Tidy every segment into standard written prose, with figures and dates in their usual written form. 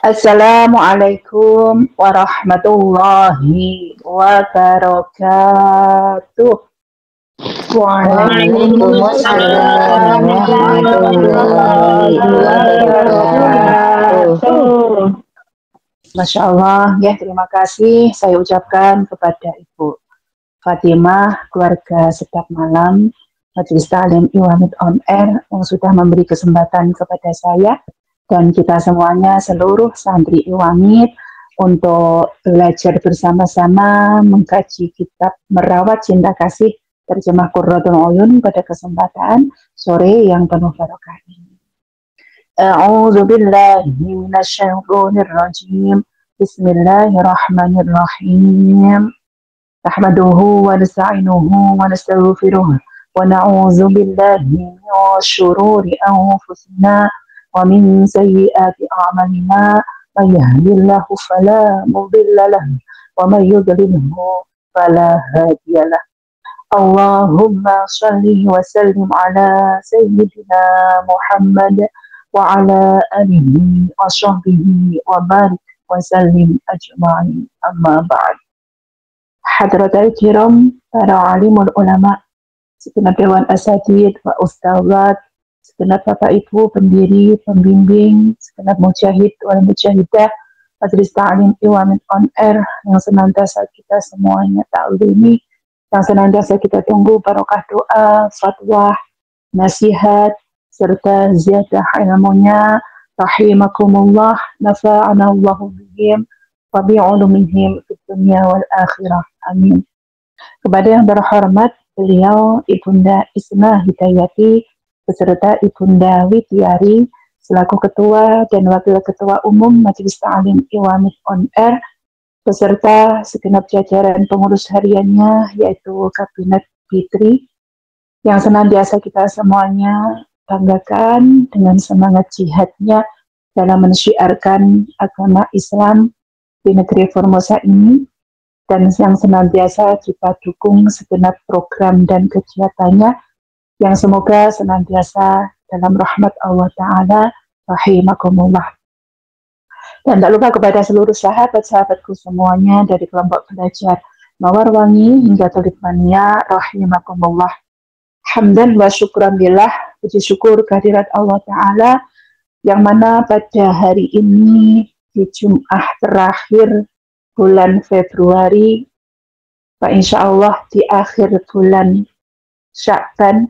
Assalamualaikum warahmatullahi wabarakatuh. Waalaikumsalam warahmatullahi wabarakatuh. Masya Allah, ya terima kasih saya ucapkan kepada Ibu Fatimah, keluarga setiap malam, Majelis Ta'lim Iwamid On Air yang sudah memberi kesempatan kepada saya dan kita semuanya seluruh santri Iwamid untuk belajar bersama-sama mengkaji kitab Merawat Cinta Kasih terjemah Qurratul Uyun pada kesempatan sore yang penuh barokah ini. A'udzu billahi minasyaitonir rajim. Bismillahirrahmanirrahim. Nahmaduhu wa nasta'inuhu wa nastaghfiruh wa na'udzu billahi min shururi anfusina wa min sayyiati a'malina. May yahdihillahu fala mudilla lahu wa may yudlilhu fala hadiya lahu. Allahumma shalli wa sallim ala sayyidina Muhammad wa ala alihi wa sahbihi wa barik wa sallim ajma'in, amma ba'd. Hadratul kiram, para alimul ulama, segenap dewan asatid wa ustazat, segenap bapak ibu pendiri, pembimbing, segenap mujahid wal mujahidah, Majelis Ta'lim Iwamid On Air yang senantiasa kita semuanya ta'limi, yang senantiasa kita tunggu barokah doa, fatwa, nasihat, serta ziyadah ilmunya. Rahimakumullah, nafa'ana Allahu bihim wa bi'ulumihim fid dunya wal akhirah. Amin. Kepada yang terhormat beliau Ibunda Isma Hidayati beserta Ibunda Widiari selaku Ketua dan Wakil Ketua Umum Majelis Ta'lim Iwamid On Air beserta segenap jajaran pengurus hariannya yaitu Kabinet Fitri yang senantiasa kita semuanya banggakan dengan semangat jihadnya dalam mensyiarkan agama Islam di negeri Formosa ini, dan yang senantiasa kita dukung segenap program dan kegiatannya yang semoga senantiasa dalam rahmat Allah Ta'ala. Rahimakumullah. Dan tak lupa kepada seluruh sahabat-sahabatku semuanya dari kelompok belajar Mawarwangi hingga Tulipmania, rahimakumullah. Hamdan wa syukran billah, puji syukur kehadirat Allah Ta'ala yang mana pada hari ini di Jum'ah terakhir bulan Februari, insya Allah di akhir bulan Sya'ban,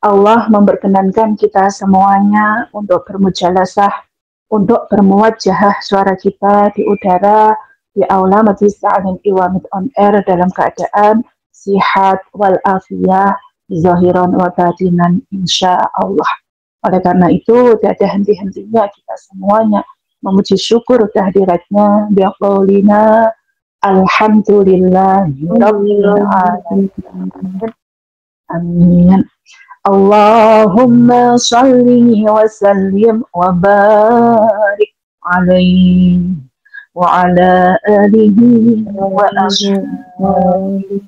Allah memperkenankan kita semuanya untuk bermujalasah, untuk bermuwajahah suara kita di udara, di aula Majelis Ta'lim Iwamid On Air dalam keadaan sihat wal afiyah, zahiran wa batinan insya Allah. Oleh karena itu, tidak ada henti-hentinya kita semuanya memuji syukur kehadiratnya biqaulina alhamdulillahirabbil alamin. Amin. Allahumma shalli wa sallim wa barik alaihi wa ala alihi wa ashabihi.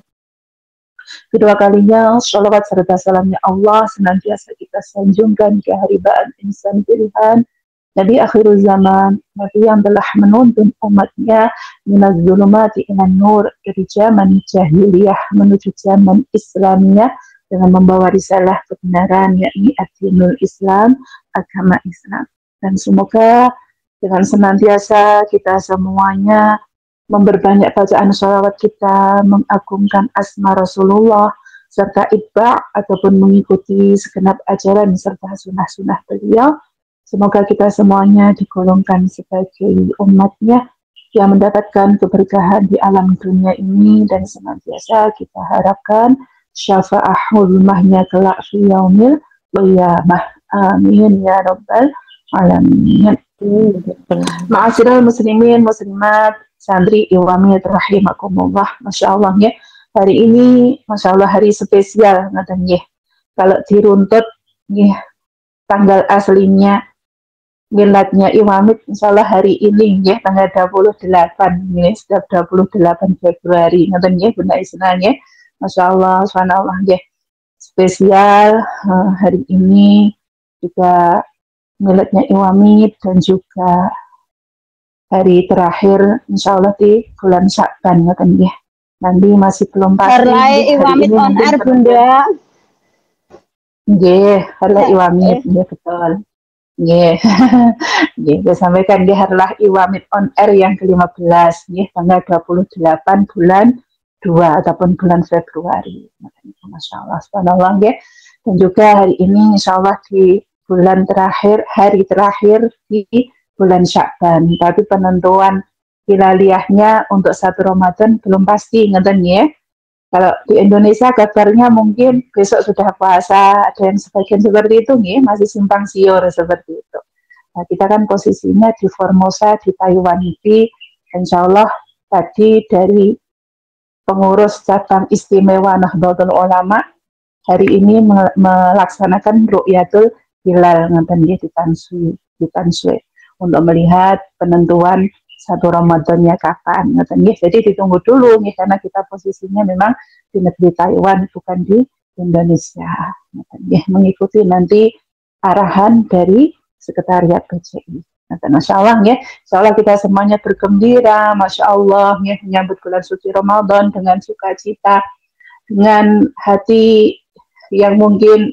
Kedua kalinya sholawat serta salamnya Allah senantiasa kita sanjungkan ke haribaan insan pilihan Nabi akhirul zaman, Nabi yang telah menuntun umatnya minaz zulumati ilan nur dari zaman jahiliyah menuju zaman Islamiyah dengan membawa risalah kebenaran yakni ad-dinul Islam, agama Islam. Dan semoga dengan senantiasa kita semuanya memperbanyak bacaan sholawat kita, mengagungkan asma Rasulullah, serta itba' ataupun mengikuti segenap ajaran serta sunnah-sunnah beliau. Semoga kita semuanya digolongkan sebagai umatnya yang mendapatkan keberkahan di alam dunia ini, dan senantiasa kita harapkan syafa'ahul mahnya kelak fi yaumil qiyamah. Amin ya rabbal alamin. Ma'asyiral muslimin muslimat, santri Iwamid rahimakumullah. Masya Allah ya, hari ini Masya Allah hari spesial ngaten ya. Kalau diruntut ya tanggal aslinya miladnya Iwamid insyaallah hari ini ya tanggal 28 ya, setiap 28 Februari ngaten ya Bunda Isnanya. Masya Allah, subhanallah ya. Spesial hari ini juga miladnya Iwamid dan juga hari terakhir insya Allah di bulan Sya'ban ngoten nggih. Nanti masih belum pasti. Harlai Iwamit on air Bunda. Nggih, Harlah Iwamit nggih betul. Nggih. Nggih, saya sampaikan nggih Harlah Iwamit on air yang ke-15 nggih tanggal 28 bulan 2 ataupun bulan Februari. Masya Allah, subhanallah nggih. Dan juga hari ini insya Allah di bulan terakhir, hari terakhir di bulan Sya'ban. Tapi penentuan hilaliyahnya untuk 1 Ramadan belum pasti, ngeten ya. Kalau di Indonesia kabarnya mungkin besok sudah puasa, ada yang sebagian seperti itu nih, masih simpang siur seperti itu. Nah, kita kan posisinya di Formosa, di Taiwan ini, insya Allah tadi dari pengurus cabang istimewa Nahdlatul Ulama hari ini melaksanakan ru'yatul hilal ngeten nggih di Tansue untuk melihat penentuan 1 Ramadannya kapan ngeten nggih. Jadi ditunggu dulu nih karena kita posisinya memang di negeri Taiwan bukan di Indonesia. Ngeten nggih, mengikuti nanti arahan dari Sekretariat PCI. Masya Allah ya, insya Allah kita semuanya bergembira, Masya Allah ya, menyambut bulan suci Ramadan dengan sukacita, dengan hati yang mungkin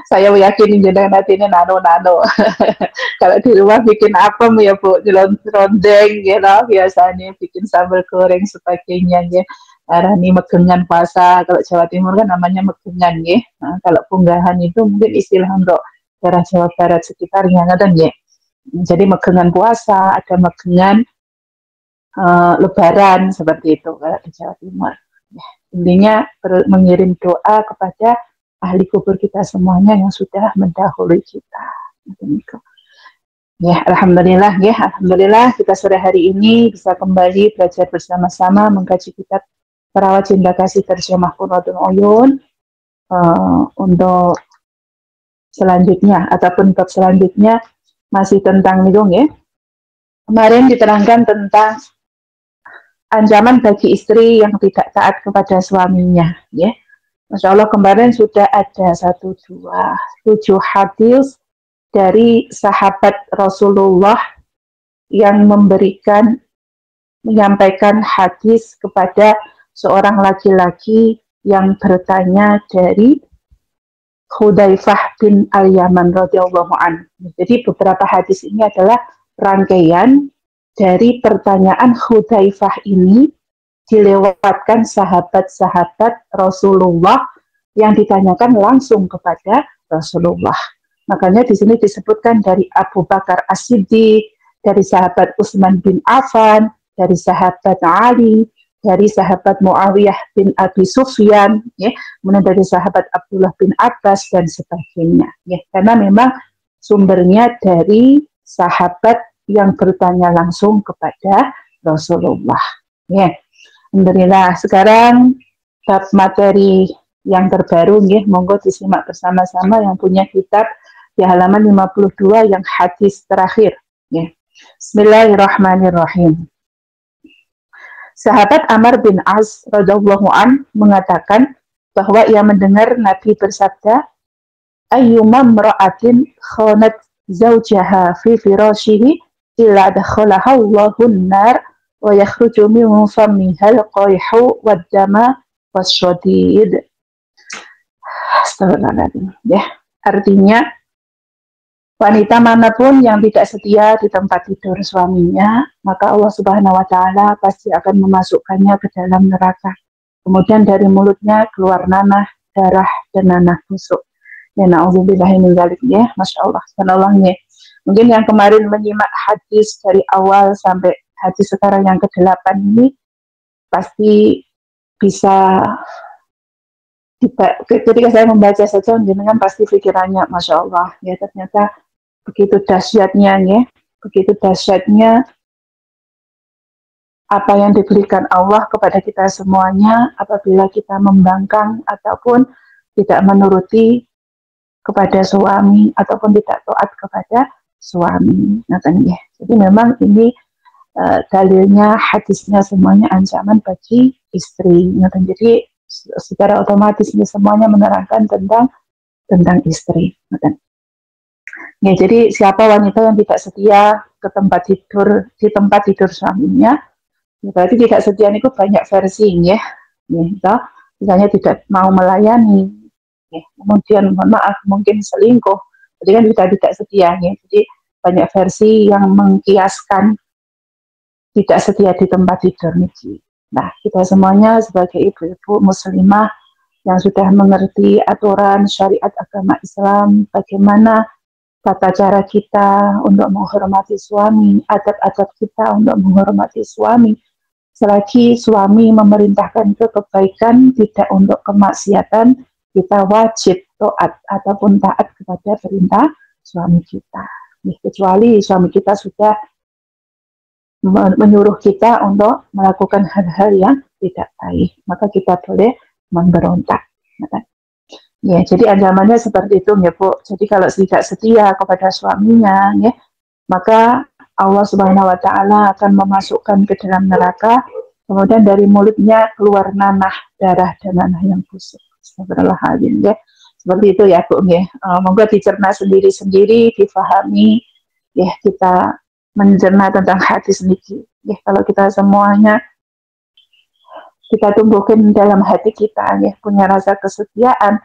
saya yakin dengan hati ini nano-nano. Kalau di rumah bikin apa ya Bu, rondeng ya lah, biasanya bikin sambal goreng sebagainya ya. Arani megengan puasa, kalau Jawa Timur kan namanya megengan ya. Nah, kalau punggahan itu mungkin istilah untuk daerah Jawa Barat sekitarnya kan ya. Jadi megengan puasa, ada megengan lebaran seperti itu kalau di Jawa Timur. Ya, intinya mengirim doa kepada ahli kubur kita semuanya yang sudah mendahului kita. Ya, alhamdulillah ya, alhamdulillah kita sore hari ini bisa kembali belajar bersama-sama mengkaji kitab Perawat Cinta Kasih terjemah Qurratul Uyun untuk selanjutnya ataupun bab selanjutnya masih tentang nidung ya. Kemarin diterangkan tentang ancaman bagi istri yang tidak taat kepada suaminya ya. Masya Allah kemarin sudah ada 7 hadis dari sahabat Rasulullah yang menyampaikan hadis kepada seorang laki-laki yang bertanya dari Hudzaifah bin Al-Yaman radhiyallahu anhu. Jadi beberapa hadis ini adalah rangkaian dari pertanyaan Hudzaifah ini dilewatkan sahabat-sahabat Rasulullah yang ditanyakan langsung kepada Rasulullah. Makanya di sini disebutkan dari Abu Bakar As-Siddiq, dari sahabat Utsman bin Affan, dari sahabat Ali, dari sahabat Muawiyah bin Abi Sufyan, ya, kemudian dari sahabat Abdullah bin Abbas dan sebagainya. Ya, karena memang sumbernya dari sahabat yang bertanya langsung kepada Rasulullah. Ya, alhamdulillah. Sekarang bab materi yang terbaru, ya, monggo disimak bersama-sama yang punya kitab di halaman 52 yang hadis terakhir. Ya. Bismillahirrahmanirrahim. Sahabat Amr bin As radhiyallahu an mengatakan bahwa ia mendengar Nabi bersabda, "Ayyuma imra'atin khanat zawjaha fi firashihi illa dakhalaha Allahun nar wa yakhruju min fammiha al-qayhu wad-dama wasyadid." Astagfirullahaladzim. Ya, artinya wanita manapun yang tidak setia di tempat tidur suaminya, maka Allah Subhanahu wa Ta'ala pasti akan memasukkannya ke dalam neraka. Kemudian dari mulutnya keluar nanah, darah, dan nanah busuk. Ya, na'udzubillahi min dzalik, ya, Masya Allah. Subhanallahnya. Mungkin yang kemarin menyimak hadis dari awal sampai hadis sekarang yang ke-8 ini pasti bisa ketika saya membaca saja, jenengan pasti pikirannya, Masya Allah, ya, ternyata begitu dahsyatnya ya, begitu dahsyatnya apa yang diberikan Allah kepada kita semuanya apabila kita membangkang ataupun tidak menuruti kepada suami ataupun tidak taat kepada suami. Jadi memang ini dalilnya, hadisnya semuanya ancaman bagi istri. Jadi secara otomatis ini semuanya menerangkan tentang istri. Ya, jadi siapa wanita yang tidak setia ke tempat tidur di tempat tidur suaminya. Berarti tidak setia itu banyak versi ya. Misalnya tidak mau melayani. Ya. Kemudian mohon maaf mungkin selingkuh. Jadi kan kita tidak setia ya. Jadi banyak versi yang mengkiaskan tidak setia di tempat tidur nih. Nah, kita semuanya sebagai ibu-ibu muslimah yang sudah mengerti aturan syariat agama Islam, bagaimana tata cara kita untuk menghormati suami, adab-adab kita untuk menghormati suami. Selagi suami memerintahkan kebaikan, tidak untuk kemaksiatan, kita wajib taat ataupun taat kepada perintah suami kita. Kecuali suami kita sudah menyuruh kita untuk melakukan hal-hal yang tidak baik, maka kita boleh memberontak. Ya, jadi ancamannya seperti itu ya Bu. Jadi kalau tidak setia kepada suaminya, ya, maka Allah Subhanahu Wa Taala akan memasukkan ke dalam neraka. Kemudian dari mulutnya keluar nanah, darah dan nanah yang busuk. Astagfirullahaladzim, ya. Seperti itu ya Bu. Ya. Monggo dicerna sendiri-sendiri, difahami. Ya, kita mencerna tentang hati sendiri. Ya, kalau kita semuanya kita tumbuhkan dalam hati kita, ya, punya rasa kesetiaan,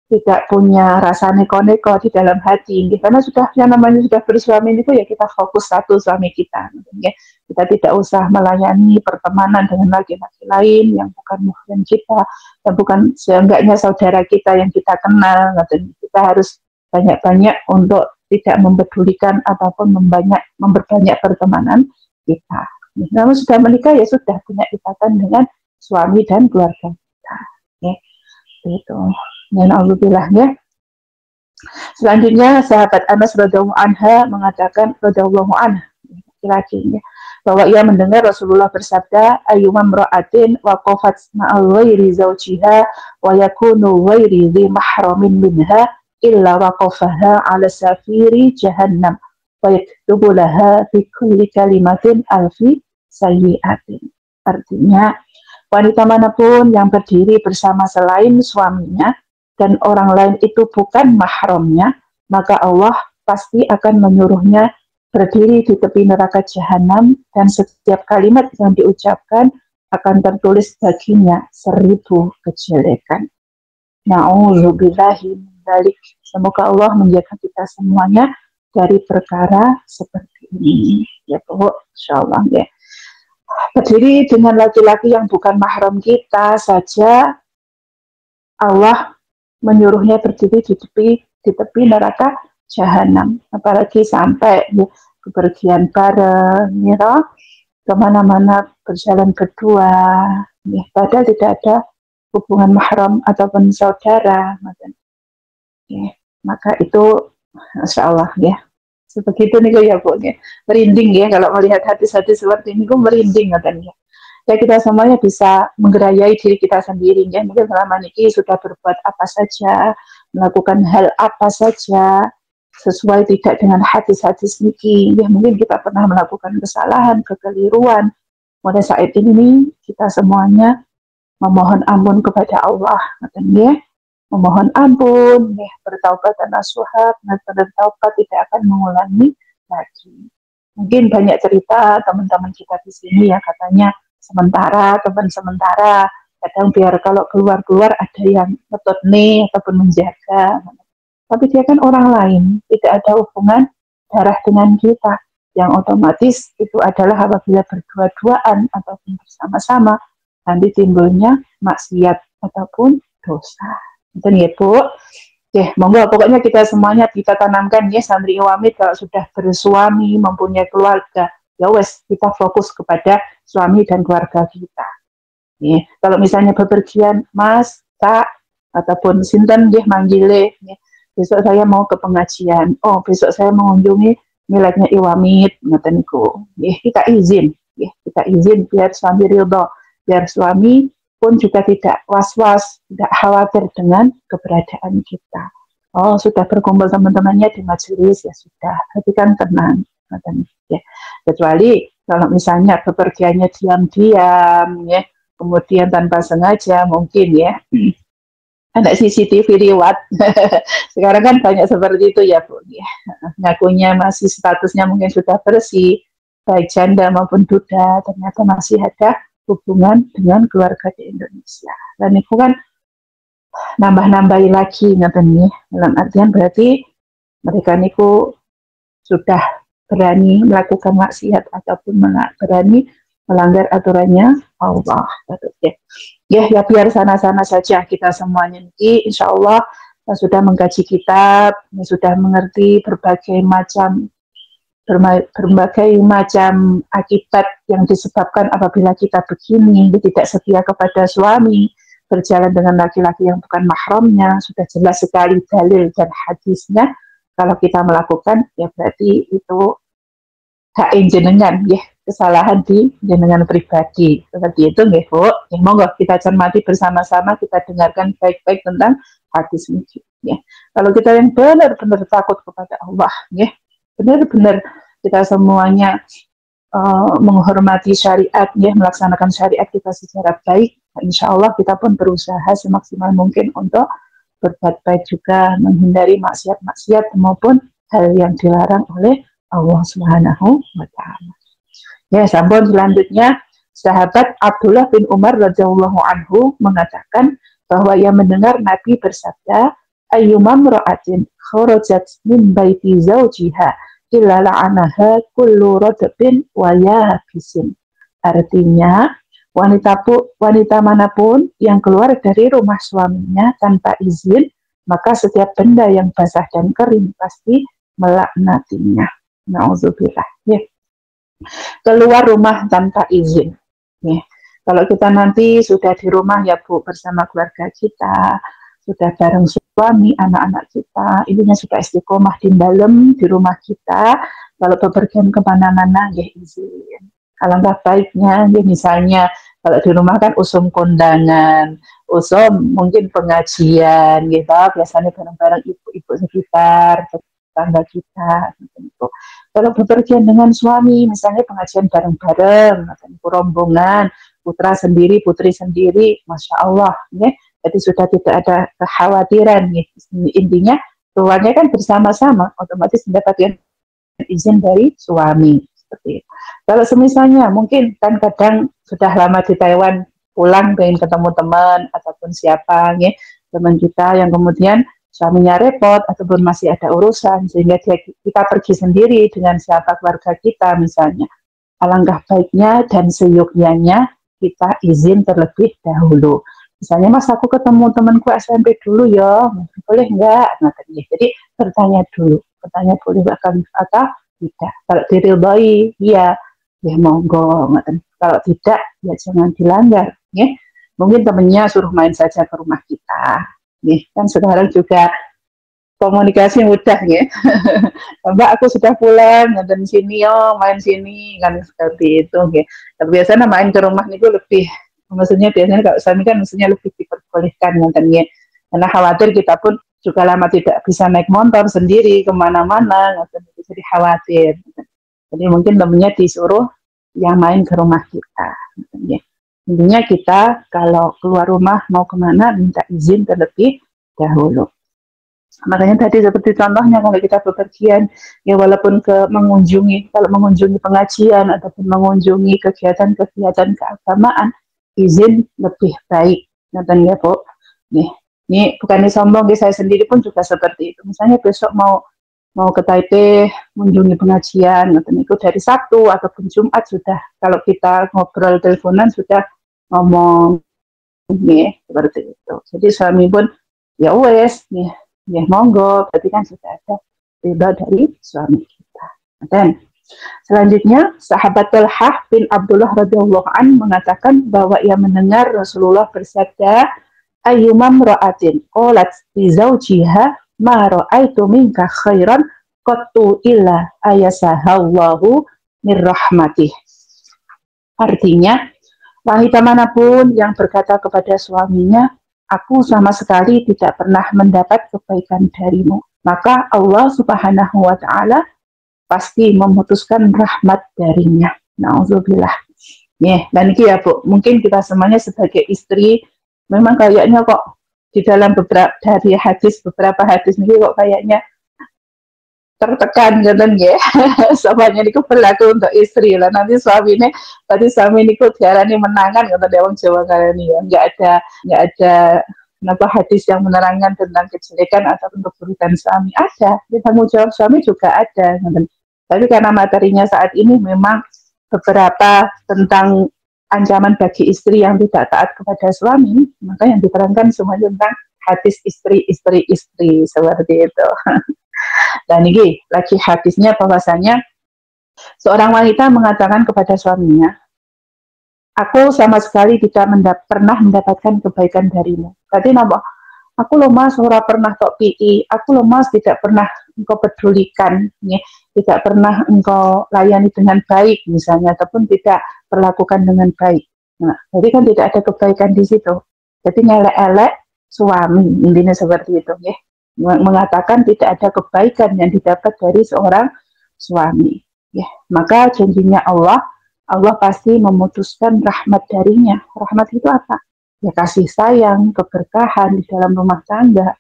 tidak punya rasa neko-neko di dalam hati, ya, karena sudah yang namanya sudah bersuami itu ya kita fokus satu suami kita, ya. Kita tidak usah melayani pertemanan dengan laki-laki lain yang bukan muhrim kita, yang bukan seenggaknya saudara kita yang kita kenal. Kita harus banyak-banyak untuk tidak mempedulikan ataupun memperbanyak pertemanan kita. Namun sudah menikah ya sudah punya ikatan dengan suami dan keluarga kita. Ya, itu. Dan alhamdulillah ya. Selanjutnya sahabat Anas radhiyallahu anha mengatakan radhiyallahu anha laki-lakinya bahwa ia mendengar Rasulullah bersabda ayyumam ra'atin waqafat ma'al ghairi zawjiha wa yakunu ghairi dhi mahramin minha illa waqafaha 'ala safiri jahannam wa yaktubu laha bi kulli kalimatin alfi sayyi'atin. Artinya wanita manapun yang berdiri bersama selain suaminya dan orang lain itu bukan mahramnya, maka Allah pasti akan menyuruhnya berdiri di tepi neraka jahanam dan setiap kalimat yang diucapkan akan tertulis baginya 1000 kejelekan. Na'udzubillahi min dzalik. Semoga Allah menjaga kita semuanya dari perkara seperti ini. Ya Bu, insyaallah ya. Berdiri dengan laki-laki yang bukan mahram kita saja, Allah menyuruhnya berdiri di tepi neraka jahanam. Apalagi sampai ya, kepergian bareng, ya, kemana-mana berjalan berdua, ya, padahal tidak ada hubungan mahram ataupun saudara. Ya, maka itu, insya Allah ya. Sebegitu nih ya Bu, ya. Merinding ya kalau melihat hadis-hadis seperti ini, gue merinding katanya. Ya kita semuanya bisa menggerayai diri kita sendiri ya. Mungkin selama ini sudah berbuat apa saja, melakukan hal apa saja sesuai tidak dengan hadis-hadis niki. Ya mungkin kita pernah melakukan kesalahan, kekeliruan. Pada saat ini kita semuanya memohon ampun kepada Allah, katanya. Memohon ampun, ya, bertaubat dan nasuhat, bertaubat tidak akan mengulangi lagi. Mungkin banyak cerita teman-teman kita di sini ya katanya teman sementara, kadang biar kalau keluar ada yang ngetut nih ataupun menjaga. Tapi dia kan orang lain, tidak ada hubungan darah dengan kita, yang otomatis itu adalah apabila berdua-duaan ataupun bersama-sama, nanti timbulnya maksiat ataupun dosa. Itu ya Bu. Oke, monggo pokoknya kita semuanya kita tanamkan ya santri wamid kalau sudah bersuami mempunyai keluarga, ya wes kita fokus kepada suami dan keluarga kita. Ya, kalau misalnya bepergian Mas, Kak ataupun sinten nggih manggile, ya, besok saya mau ke pengajian. Oh, besok saya mengunjungi miliknya Iwamid ngoten niku. Nggih, kita izin, ya, kita izin biar suami ridho, biar suami pun juga tidak was-was, tidak khawatir dengan keberadaan kita. Oh, sudah berkumpul teman-temannya di majelis, ya sudah, tapi kan tenang. Ya. Kecuali kalau misalnya bepergiannya diam-diam, ya, kemudian tanpa sengaja mungkin ya, Ada CCTV riwat. Sekarang kan banyak seperti itu ya Bu. Ya. Ngakunya masih statusnya mungkin sudah bersih, baik janda maupun duda, ternyata masih ada hubungan dengan keluarga di Indonesia. Dan itu kan nambah-nambahi lagi ngaten nih. Dalam artian berarti mereka niku sudah berani melakukan maksiat ataupun berani melanggar aturannya Allah. Ya biar sana-sana saja kita semuanya ini, insya Allah sudah mengkaji kitab, sudah mengerti berbagai macam akibat yang disebabkan apabila kita begini, tidak setia kepada suami, berjalan dengan laki-laki yang bukan mahramnya, sudah jelas sekali dalil dan hadisnya. Kalau kita melakukan, ya berarti itu hak jenengan, ya kesalahan di jenengan pribadi. Seperti itu, nggih Bu. Ya, monggo kita cermati bersama-sama, kita dengarkan baik-baik tentang hadis ini. Ya. Kalau kita yang benar-benar takut kepada Allah, ya benar-benar kita semuanya menghormati syariat, ya melaksanakan syariat kita secara baik. Insya Allah kita pun berusaha semaksimal mungkin untuk berbuat baik juga, menghindari maksiat-maksiat maupun hal yang dilarang oleh Allah Subhanahu wa Ta'ala. Ya, sampun selanjutnya sahabat Abdullah bin Umar radhiyallahu anhu mengatakan bahwa ia mendengar Nabi bersabda, ayyumam ra'atin kharajat min baiti zawjiha illa la'anaha kullu radbin wa yabisin. Artinya, wanita manapun yang keluar dari rumah suaminya tanpa izin, maka setiap benda yang basah dan kering pasti melaknatinya. Nauzubillah. Ya. Keluar rumah tanpa izin. Ya. Kalau kita nanti sudah di rumah ya Bu, bersama keluarga kita, sudah bareng suami, anak-anak kita, intinya sudah istiqomah di dalam di rumah kita. Kalau bepergian kemana-mana ya izin. Alangkah baiknya, ya misalnya kalau di rumah kan usum kondangan, usum mungkin pengajian, gitu. Biasanya bareng-bareng ibu-ibu sekitar, tetangga kita, gitu. Kalau bepergian dengan suami, misalnya pengajian bareng-bareng, rombongan, putra sendiri, putri sendiri, masya Allah, ya. Jadi sudah tidak ada kekhawatiran, ya. Intinya keluarnya kan bersama-sama, otomatis mendapatkan izin dari suami. Seperti itu. Kalau semisalnya mungkin kan kadang sudah lama di Taiwan, pulang pengen ketemu teman ataupun siapa ya, teman kita yang kemudian suaminya repot ataupun masih ada urusan sehingga kita pergi sendiri dengan siapa keluarga kita misalnya. Alangkah baiknya dan seyogyanya kita izin terlebih dahulu. Misalnya, Mas aku ketemu temanku SMP dulu ya, boleh enggak? Nah, jadi bertanya dulu, boleh bahkan atau tidak. Kalau diridhoi, ya monggo. Kalau tidak, ya jangan dilanggar. Ya. Mungkin temennya suruh main saja ke rumah kita. Ya. Kan sekarang juga komunikasi mudah ya. Mbak aku sudah pulang, dan sini yo, main sini kan seperti itu. Ya. Tapi biasanya main ke rumah itu lebih, maksudnya biasanya kalau suami kan maksudnya lebih diperbolehkan ya. Karena khawatir kita pun juga lama tidak bisa naik motor sendiri kemana-mana, jadi khawatir. Jadi mungkin temennya disuruh yang main ke rumah kita. Intinya kita kalau keluar rumah mau kemana minta izin terlebih dahulu. Makanya tadi seperti contohnya kalau kita bepergian, ya walaupun kalau mengunjungi pengajian ataupun mengunjungi kegiatan-kegiatan keagamaan, izin lebih baik. Nanti ya Bu. Ini bukannya sombong, saya sendiri pun juga seperti itu. Misalnya besok mau ke Taipei, mengunjungi pengajian, itu dari Sabtu ataupun Jumat sudah, kalau kita ngobrol teleponan sudah ngomong, seperti itu. Jadi suami pun, ya wes, monggo, berarti kan sudah ada ridha dari suami kita. Dan selanjutnya, sahabat Talhah bin Abdullah radhiyallahu an mengatakan bahwa ia mendengar Rasulullah bersabda, ayyumam ra'atin qalat bi zawjiha ma ra'aitu minka khairan qattu illa ayasahallahu mir rahmatih. Artinya, wanita manapun yang berkata kepada suaminya, aku sama sekali tidak pernah mendapat kebaikan darimu, maka Allah Subhanahu wa Ta'ala pasti memutuskan rahmat darinya. Nauzubillah. Dan ini ya Bu, mungkin kita semuanya sebagai istri memang kayaknya kok di dalam beberapa beberapa hadis ini kok kayaknya tertekan ngoten nggih. Sampeyan niku berlaku untuk istri lah. Nanti suami niku diarani menangan ngoten ya wong Jawa kalian ya. Enggak ada kenapa hadis yang menerangkan tentang kejelekan atau keburukan suami ada. Di tanggung jawab suami juga ada ngoten. Tapi karena materinya saat ini memang beberapa tentang ancaman bagi istri yang tidak taat kepada suami, maka yang diterangkan semuanya tentang hadis istri seperti itu. Dan ini lagi hadisnya bahwasanya seorang wanita mengatakan kepada suaminya, aku sama sekali tidak pernah mendapatkan kebaikan darimu. Berarti napa? Aku loh mas, ora pernah tok pii. Aku loh mas, tidak pernah engkau pedulikan, ya. Tidak pernah engkau layani dengan baik misalnya, ataupun tidak perlakukan dengan baik. Nah, jadi kan tidak ada kebaikan di situ. Jadi ngelek-elek suami, intinya seperti itu, ya. Mengatakan tidak ada kebaikan yang didapat dari seorang suami, ya. Maka janjinya Allah pasti memutuskan rahmat darinya. Rahmat itu apa? Ya kasih sayang, keberkahan di dalam rumah tangga.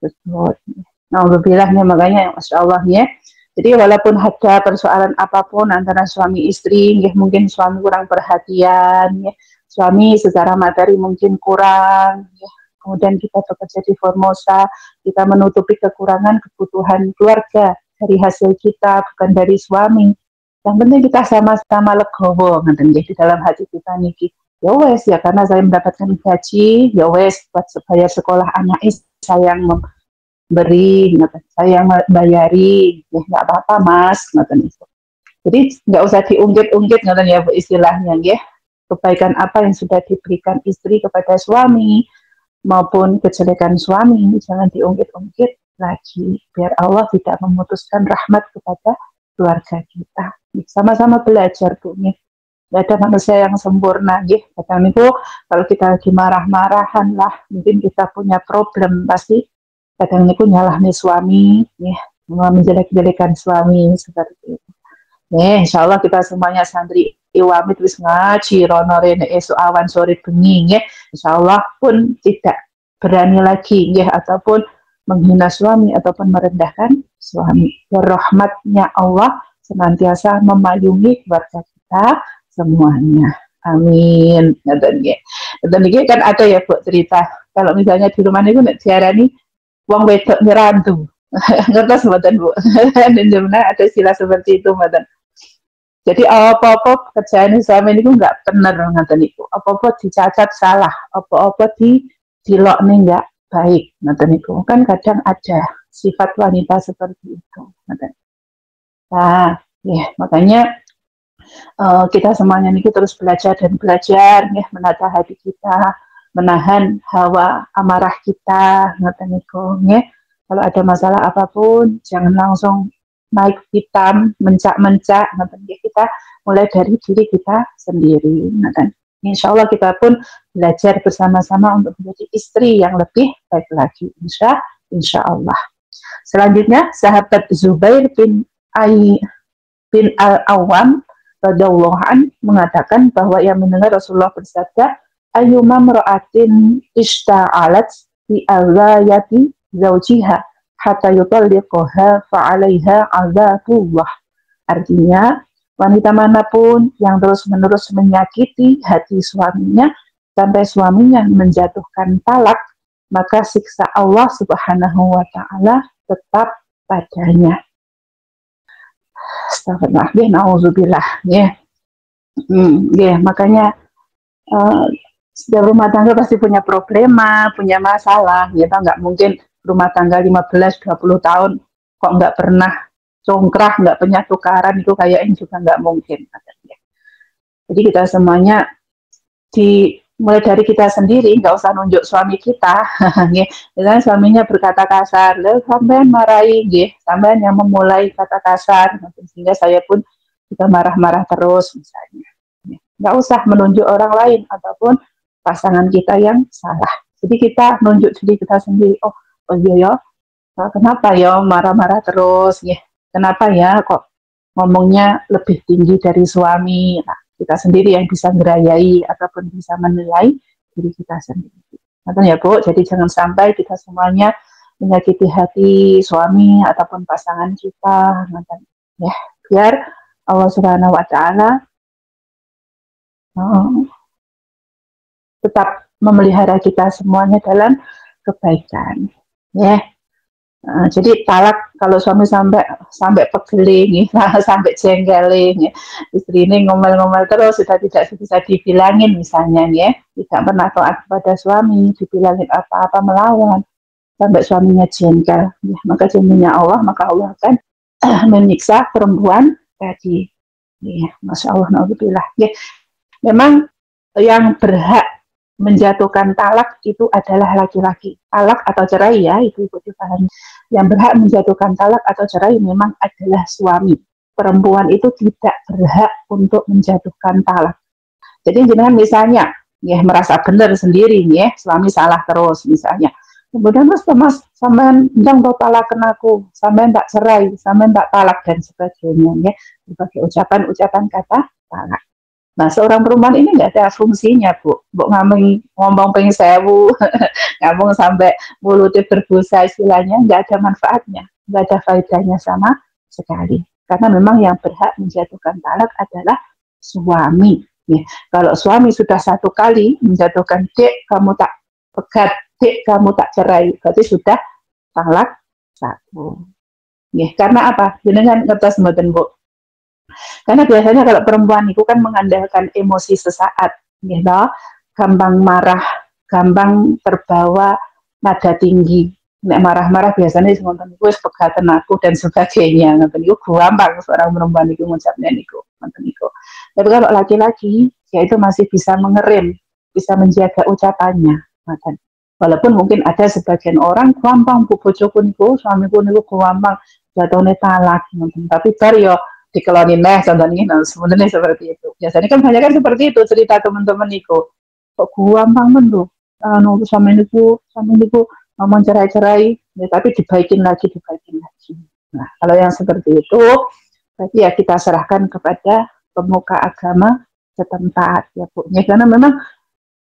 Betul. Nah, alhamdulillahnya makanya Masya Allah ya. Jadi walaupun ada persoalan apapun antara suami istri, ya, mungkin suami kurang perhatian, ya. Suami secara materi mungkin kurang, ya. Kemudian kita bekerja di Formosa, kita menutupi kekurangan kebutuhan keluarga dari hasil kita, bukan dari suami. Yang penting kita sama-sama legowo, di dalam hati kita niki. Ya wes, ya karena saya mendapatkan gaji, ya wes buat bayar sekolah anak saya yang memberi, saya yang bayari, ya nggak apa-apa mas, itu. Jadi nggak usah diungkit-ungkit, ya bu istilahnya, ya. Kebaikan apa yang sudah diberikan istri kepada suami maupun kejelekan suami jangan diungkit-ungkit lagi, biar Allah tidak memutuskan rahmat kepada keluarga kita. Sama-sama belajar bu, nih. Gak ada manusia yang sempurna, ya. Kadang itu kalau kita lagi marah-marahan lah, mungkin kita punya problem pasti. Kadang itu nyalahnya suami, ya, menjelek-jelekan suami seperti itu. Nih, insya Allah kita semuanya santri iwamit wis ngaji rono rene esuk awan sore bengi, ya. Insya Allah pun tidak berani lagi, ya, ataupun menghina suami ataupun merendahkan suami. Rahmatnya Allah senantiasa memayungi keluarga kita semuanya. Amin. Dan ini kan ada ya bu cerita. Kalau misalnya di rumah itu nek diarani wong wedok nyerantu. Ngertos mboten bu? Dan sebenarnya ada istilah seperti itu mboten. Jadi apa-apa kerjaan suami itu nggak benar ngoten niku. Apa-apa dicacat salah, apa-apa dilokne nggak baik ngoten niku. Kan kadang ada sifat wanita seperti itu ngoten. Nah, ya makanya kita semuanya ini terus belajar ya, menata hati kita, menahan hawa amarah kita, ngoten niku nggih. Kalau ada masalah apapun jangan langsung naik hitam, mencak-mencak, ngoten nggih. Kita mulai dari diri kita sendiri, ngoten. Insya Allah kita pun belajar bersama-sama untuk menjadi istri yang lebih baik lagi, insya Allah. Selanjutnya sahabat Zubair bin Al-Awwam radhiyallahu an mengatakan bahwa ia mendengar Rasulullah bersabda, ayyuma mar'atin ishta'alat bi azayati zawjiha hatta yutalliqaha fa'alaiha azabullah. Artinya, wanita manapun yang terus-menerus menyakiti hati suaminya sampai suaminya menjatuhkan talak, maka siksa Allah Subhanahu wa taala tetap padanya. Astagfirullah, na'udzubillah, ya. Ya, makanya setiap rumah tangga pasti punya problema, punya masalah, ya, nggak mungkin rumah tangga 15-20 tahun kok nggak pernah congkrah, nggak punya tukaran, itu kayaknya juga nggak mungkin. Jadi kita semuanya mulai dari kita sendiri, nggak usah nunjuk suami kita. Misalnya suaminya berkata kasar, sampean marahi, sampean yang memulai kata kasar, sehingga saya pun juga marah-marah terus misalnya. Nggak usah menunjuk orang lain ataupun pasangan kita yang salah. Jadi kita nunjuk diri kita sendiri. Oh iya ya, kenapa ya marah-marah terus? Kenapa ya kok ngomongnya lebih tinggi dari suami? Nah, kita sendiri yang bisa ngerayai ataupun bisa menilai diri kita sendiri. Ngoten ya Bu, jadi jangan sampai kita semuanya menyakiti hati suami ataupun pasangan kita, ngoten ya. Biar Allah Subhanahu wa taala tetap memelihara kita semuanya dalam kebaikan. Ya. Jadi talak kalau suami sampai pegeling, sampai jengkeling, ya. Istri ini ngomel-ngomel terus sudah tidak bisa dibilangin misalnya, ya, tidak pernah taat kepada suami, dibilangin apa-apa melawan, sampai suaminya jengkel, ya, maka janjinya Allah, maka Allah akan menyiksa perempuan tadi. Ya, Masya Allah, naudzubillah. Ya, memang yang berhak menjatuhkan talak itu adalah laki-laki. Talak atau cerai ya, itu dipahami. Yang berhak menjatuhkan talak atau cerai memang adalah suami. Perempuan itu tidak berhak untuk menjatuhkan talak. Jadi jangan misalnya ya merasa benar sendiri ya, suami salah terus misalnya. Kemudian mas sampean ndang to talaken aku, sampean tak cerai, sampean tak talak dan sebagainya ya. Berbagai ucapan-ucapan kata talak. Nah, seorang perempuan ini nggak ada fungsinya, Bu. Ngomong pengen sewu, ngomong sampai mulutnya berbusa istilahnya, nggak ada manfaatnya, nggak ada faedahnya sama sekali. Karena memang yang berhak menjatuhkan talak adalah suami. Ya. Kalau suami sudah satu kali menjatuhkan, dek kamu tak pegat, dek kamu tak cerai, berarti sudah talak satu. Ya, karena apa? Jenengan ngertos mboten, Bu? Karena biasanya kalau perempuan itu kan mengandalkan emosi sesaat, gitu, gampang marah, gampang terbawa nada tinggi. Nek marah-marah biasanya ngoten niku wis pegatan aku dan sebagainya. Ngoten niku gampang seorang perempuan itu ngucapnya niku, ngoten niku. Tapi kalau laki-laki, ya itu masih bisa mengerem, bisa menjaga ucapannya, ngoten. Walaupun mungkin ada sebagian orang gampang bu bojoku niku, suamiku niku gampang jatuhne talak, ngoten. Tapi bar yo dikelonin contohnya, nah, sebenarnya seperti itu. Biasanya kan banyak kan seperti itu cerita teman-teman niku. Kok gampang men tuh, sama niku ngomong cerai-cerai, ya, tapi dibaikin lagi. Nah, kalau yang seperti itu, berarti ya kita serahkan kepada pemuka agama setempat, ya Bu. Ya, karena memang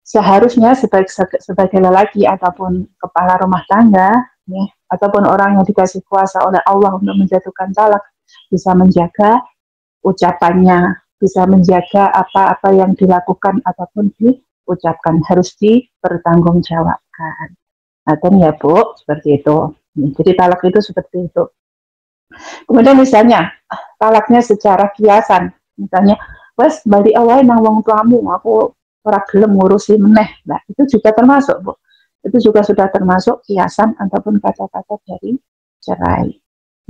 seharusnya sebagai lelaki ataupun kepala rumah tangga, ya, ataupun orang yang dikasih kuasa oleh Allah untuk menjatuhkan talak, bisa menjaga ucapannya, bisa menjaga apa-apa yang dilakukan ataupun diucapkan, harus dipertanggungjawabkan. Nah, ya Bu, seperti itu. Jadi talak itu seperti itu. Kemudian misalnya talaknya secara kiasan, misalnya, wes balik awal nang wong tuamu, aku ora gelem ngurusi meneh. Nah, itu juga termasuk, Bu. Itu juga sudah termasuk kiasan ataupun kata-kata dari cerai.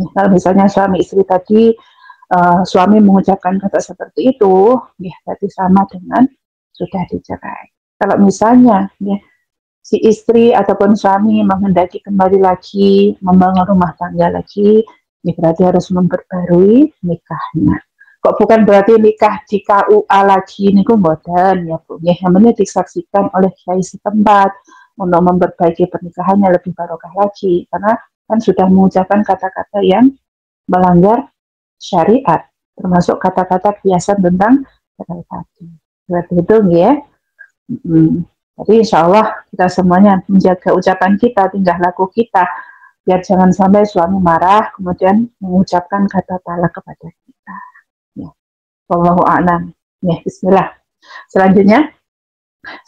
Nah, kalau misalnya suami istri tadi, suami mengucapkan kata seperti itu, ya berarti sama dengan sudah dicerai. Kalau misalnya ya, si istri ataupun suami menghendaki kembali lagi, membangun rumah tangga lagi, ya berarti harus memperbarui nikahnya. Kok bukan berarti nikah di KUA lagi niku mboten ya Bu. Ya, namanya disaksikan oleh kiai setempat untuk memperbaiki pernikahannya lebih barokah lagi, karena kan sudah mengucapkan kata-kata yang melanggar syariat, termasuk kata-kata kiasan tentang cerai tadi. Berarti itu ya. Jadi insya Allah kita semuanya menjaga ucapan kita, tingkah laku kita, biar jangan sampai suami marah kemudian mengucapkan kata talak kepada kita. Ya. Wallahu a'lam. Ya, bismillah. Selanjutnya,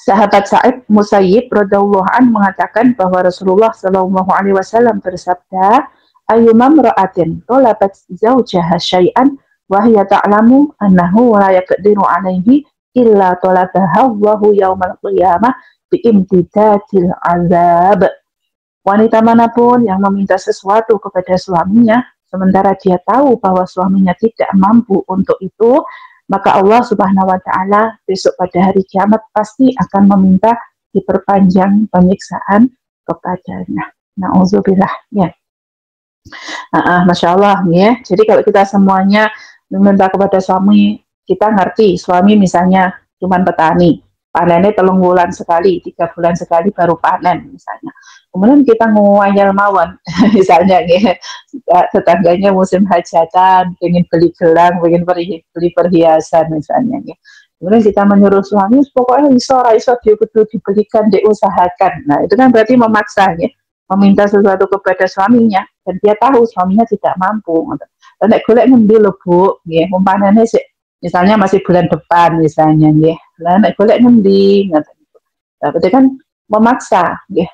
sahabat Sa'id Musayyib radhiyallahu anhu mengatakan bahwa Rasulullah Shallallahu alaihi wasallam bersabda, ayyumam ra'atin talabat zawjaha syai'an wa hiya ta'lamu annahu la yaqdiru 'alaihi illa talabaha Allahu yaumal qiyamah biimtidadil azab. Wanita manapun yang meminta sesuatu kepada suaminya sementara dia tahu bahwa suaminya tidak mampu untuk itu, maka Allah Subhanahu wa taala besok pada hari kiamat pasti akan meminta diperpanjang penyiksaan kepadanya. Nauzubillah ya. Masya Allah ya. Jadi kalau kita semuanya meminta kepada suami, kita ngerti suami misalnya cuman petani, panennya 3 bulan sekali, 3 bulan sekali baru panen misalnya. Kemudian kita ngwayal mawon misalnya ya, tetangganya musim hajatan, pengen beli gelang, pengen beli perhiasan misalnya ya. Kemudian kita menyuruh suami, pokoknya iso dia kudu dibelikan, diusahakan. Nah, itu kan berarti memaksa ya, meminta sesuatu kepada suaminya dan dia tahu suaminya tidak mampu. Dan nek golek ngendi lho, Bu, nggih, umpamane sik misalnya masih bulan depan misalnya nggih. Lah nek golek ngendi ngoten niku. Nah, berarti kan memaksa nggih.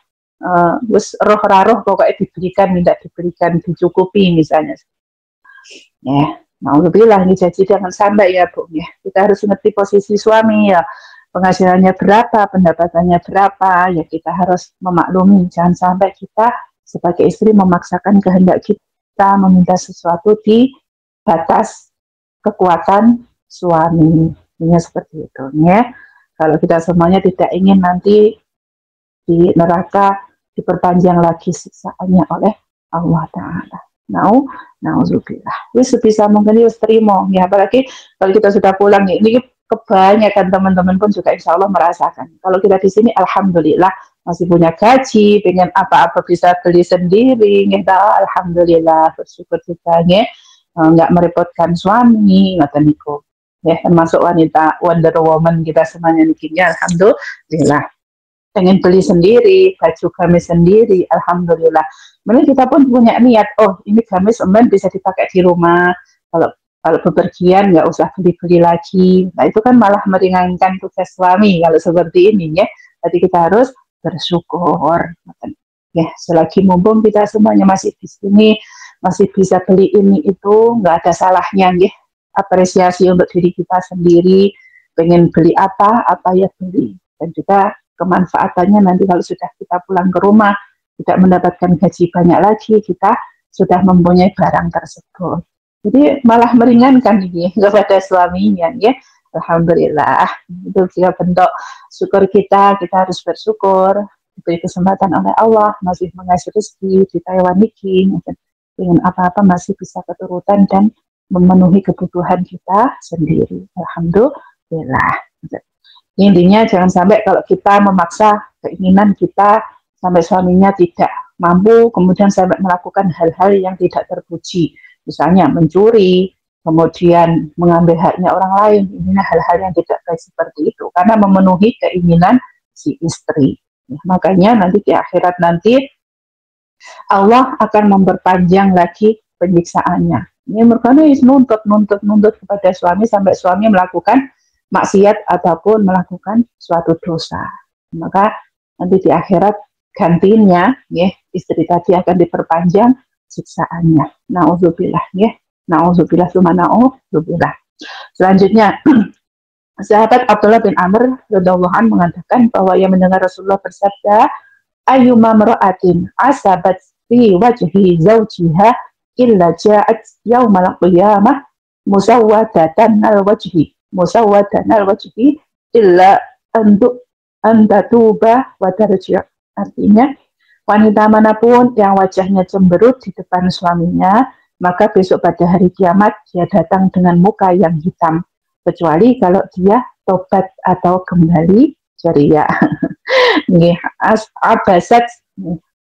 Wis roh ra roh pokoknya diberikan, minta diberikan, dicukupi misalnya. Ya, alhamdulillah nih, jadi jangan sampai ya Bu ya. Kita harus ngerti posisi suami ya. Penghasilannya berapa, pendapatannya berapa, ya kita harus memaklumi. Jangan sampai kita sebagai istri memaksakan kehendak kita meminta sesuatu di batas kekuatan suami. Ini seperti itu ya. Kalau kita semuanya tidak ingin nanti di neraka diperpanjang lagi siksaannya oleh Allah Ta'ala. Nauzubillah. Wis sebisa mungkin wis terima ya, apalagi kalau kita sudah pulang ya, ini kebanyakan teman-teman pun juga insya Allah merasakan. Kalau kita di sini alhamdulillah masih punya gaji, pengen apa-apa bisa beli sendiri, ya alhamdulillah, bersyukur kita ya, nggak merepotkan suami, ngoten niku. Ya, termasuk wanita Wonder Woman kita semuanya niki ya, alhamdulillah. Pengen beli sendiri, baju gamis sendiri, alhamdulillah. Kemudian kita pun punya niat, oh ini gamis emben bisa dipakai di rumah. Kalau bepergian nggak usah beli-beli lagi. Nah itu kan malah meringankan tugas suami kalau seperti ini ya. Jadi kita harus bersyukur. Ya, selagi mumpung kita semuanya masih di sini, masih bisa beli ini itu, nggak ada salahnya ya. Apresiasi untuk diri kita sendiri, pengen beli apa ya beli. Dan juga kemanfaatannya nanti kalau sudah kita pulang ke rumah, tidak mendapatkan gaji banyak lagi, kita sudah mempunyai barang tersebut. Jadi malah meringankan ini kepada suaminya ya. Alhamdulillah. Itu juga bentuk syukur kita harus bersyukur, diberi kesempatan oleh Allah, masih mengasih rezeki di Taiwan ini, dengan apa-apa masih bisa keturutan dan memenuhi kebutuhan kita sendiri. Alhamdulillah. Intinya jangan sampai kalau kita memaksa keinginan kita sampai suaminya tidak mampu, kemudian sampai melakukan hal-hal yang tidak terpuji. Misalnya mencuri, kemudian mengambil haknya orang lain. Ini hal-hal yang tidak baik seperti itu. Karena memenuhi keinginan si istri. Makanya nanti di akhirat nanti Allah akan memperpanjang lagi penyiksaannya. Ini mereka nuntut kepada suami sampai suami melakukan maksiat ataupun melakukan suatu dosa. Maka nanti di akhirat gantinya ya, istri tadi akan diperpanjang siksaannya. Nauzubillah ya. Nauzubillah summa nauzubillah. Selanjutnya sahabat Abdullah bin Amr radhiyallahu anhu mengatakan bahwa ia mendengar Rasulullah bersabda, ayyuma mar'atin asabat fi wajhi zawjiha illa ja'at yaumal qiyamah musawwadatan al-wajhi illa antatuba wa tarji'. Artinya wanita manapun yang wajahnya cemberut di depan suaminya, maka besok pada hari kiamat dia datang dengan muka yang hitam, kecuali kalau dia tobat atau kembali ceria. Abasat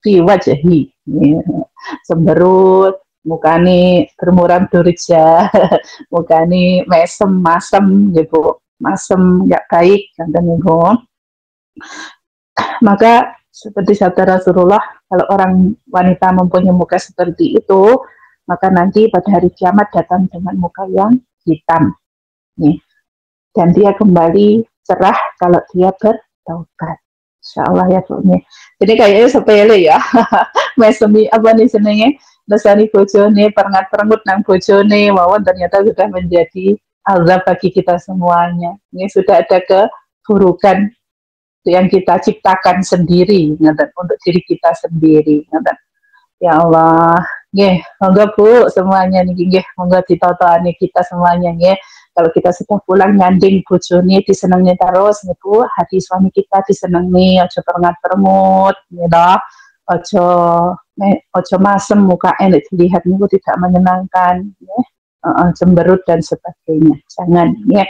fi wajhi, cemberut, mukane bermuram durja, mukane masem gitu, masem nggak baik contohnya niku. Maka seperti sabda Rasulullah, kalau orang wanita mempunyai muka seperti itu, maka nanti pada hari kiamat datang dengan muka yang hitam. Nih. Dan dia kembali cerah kalau dia bertaubat. Insyaallah ya Bu. Jadi kayaknya sepele ya. Mesemi apa nih senengnya? Dasani bojone, perengut nang bojone, mawon ternyata sudah menjadi azab bagi kita semuanya. Ini sudah ada keburukan yang kita ciptakan sendiri, untuk diri kita sendiri. Ya Allah, nggih, monggo Bu semuanya niki nggih, monggo ditotoni kita semuanya nggih. Kalau kita sudah pulang nyanding bojone disenengi terus niku, hati suami kita disenengi, aja perengut gitu. Ojo masem muka enak dilihat niku tidak menyenangkan ya. Cemberut dan sebagainya. Jangan ya.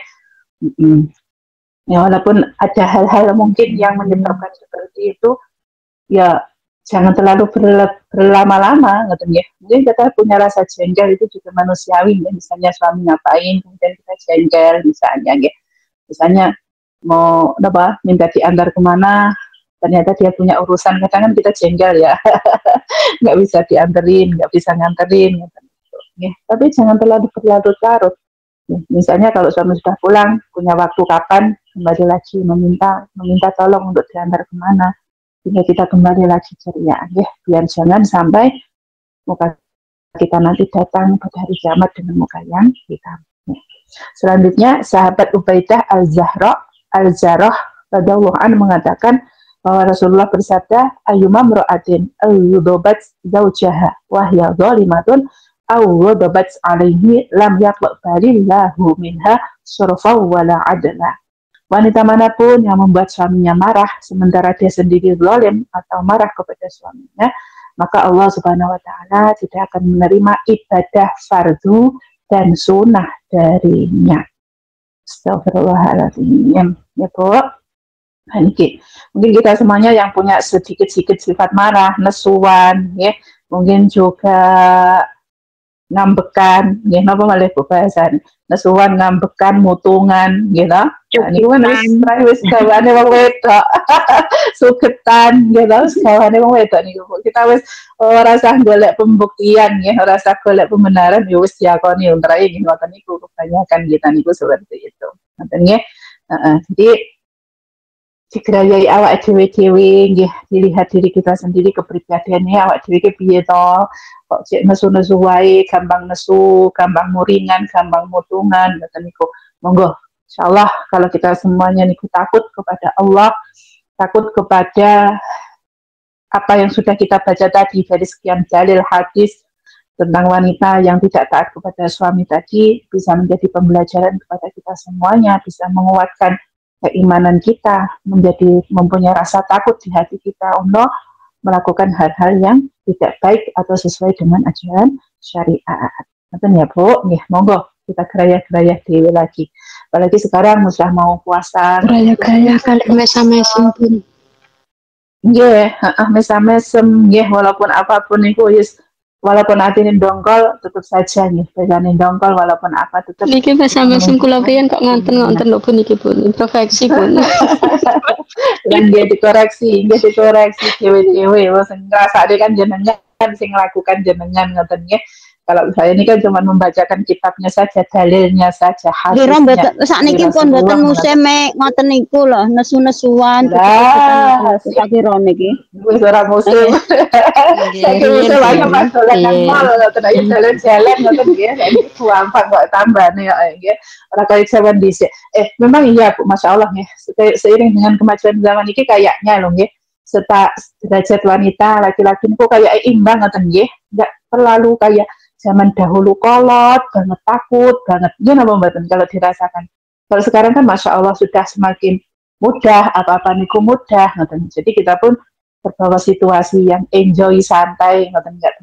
Ya walaupun ada hal-hal mungkin yang menyebabkan seperti itu, ya jangan terlalu berlama-lama gitu ya. Mungkin kita punya rasa jengkel itu juga manusiawi ya. Misalnya suami ngapain kemudian kita jengkel misalnya ya. Misalnya mau minta diantar kemana, ternyata dia punya urusan, kadang kan kita jengkel ya. Nggak bisa dianterin, nggak bisa nganterin gitu. Ya, tapi jangan terlalu berlarut-larut. Ya, misalnya kalau suami sudah pulang, punya waktu kapan, kembali lagi meminta tolong untuk diantar kemana, sehingga kita kembali lagi ceria. Ya, biar jangan sampai muka kita nanti datang pada hari kiamat dengan muka yang hitam. Ya. Selanjutnya, sahabat Ubaidah Al-Jarrah radhiyallahu anhu mengatakan bahwa Rasulullah bersabda, ayyuma mra'atin ayyudobat zaujaha wahya zalimatun awwadobat alaihi lam yaqbalillahu minha surfa wala adla. Wanita manapun yang membuat suaminya marah sementara dia sendiri zalim atau marah kepada suaminya, maka Allah Subhanahu wa taala tidak akan menerima ibadah fardu dan sunnah darinya. Astagfirullahaladzim. Ya, Bu. Mungkin kita semuanya yang punya sedikit-sedikit sifat marah, nesuan, ya, mungkin juga ngambekan, ya, napa malah bahasan nesuan, ngambekan, mutungan, gitu. Nah, ini kan wis gawane wong wedok, sugetan, gitu, gawane wong wedok niku. Kita wis ora usah golek pembuktian, ya, ora usah golek pembenaran, ya wis diakoni utahe ngoten niku kebanyakan kita niku seperti itu. Ngoten nggih. Jadi digerayai awak dhewe-dhewe nggih, dilihat diri kita sendiri kepribadiannya awak dhewe ki piye to, kok cek nesu-nesu wae, gampang nesu, gampang muringan, gampang mutungan ngoten niku. Monggo insyaallah kalau kita semuanya niku takut kepada Allah, takut kepada apa yang sudah kita baca tadi dari sekian dalil hadis tentang wanita yang tidak taat kepada suami tadi, bisa menjadi pembelajaran kepada kita semuanya, bisa menguatkan keimanan kita, mempunyai rasa takut di hati kita untuk melakukan hal-hal yang tidak baik atau sesuai dengan ajaran syariat. Betul ya, Bu? Nih, monggo kita gerayah-gerayah dewe lagi. Apalagi sekarang sudah mau puasa. Gerayah-gerayah kali mesam-mesem pun. Nggih, mesam-mesem nggih, walaupun apapun itu walaupun atine dongkol tetap saja nih, pegane dongkol walaupun apa tetap. Niki mesam-mesem kula pian kok ngonten-ngonten lho pun iki pun imperfeksi pun. Dan dia dikoreksi dewe-dewe wis ngrasake kan jenengan sing nglakukan jenengan ngoten nggih. Kalau saya ini kan cuma membacakan kitabnya saja, dalilnya saja, hadisnya. Sakniki pun mboten musim ngoten niku lho, nesu-nesuan. Lah, tak kira niki. Wis ora musim. Saiki musim aja pas dolan nang mall ngoten jalan-jalan ngoten nggih. Saiki gampang kok tambane kok nggih. Ora kaya zaman dhisik. Memang iya Bu, masyaallah nggih. Seiring dengan kemajuan zaman iki kayaknya lho nggih. Derajat wanita laki-laki niku kayak imbang ngoten nggih. Enggak terlalu kayak zaman dahulu kolot, banget takut, banget. Gimana Mbak kalau dirasakan? Kalau sekarang kan Masya Allah sudah semakin mudah, apa-apa niku mudah. Ngoten. Jadi kita pun terbawa situasi yang enjoy, santai, ngoten, nggak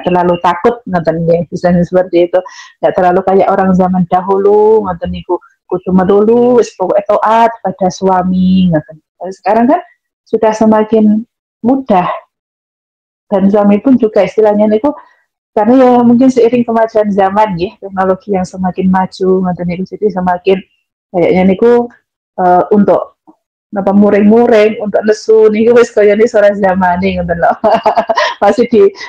terlalu takut, ngoten nggih. Bisa seperti itu. Nggak terlalu kayak orang zaman dahulu, ngoten niku kudu melulu wis pokoke taat pada suami, ngoten. Kalau sekarang kan sudah semakin mudah. Dan suami pun juga istilahnya niku karena ya mungkin seiring kemajuan zaman ya, teknologi yang semakin maju ngoten niku, jadi semakin kayaknya niku untuk napa muring-muring untuk nesu niku wis kayane sore zamane ngoten lho.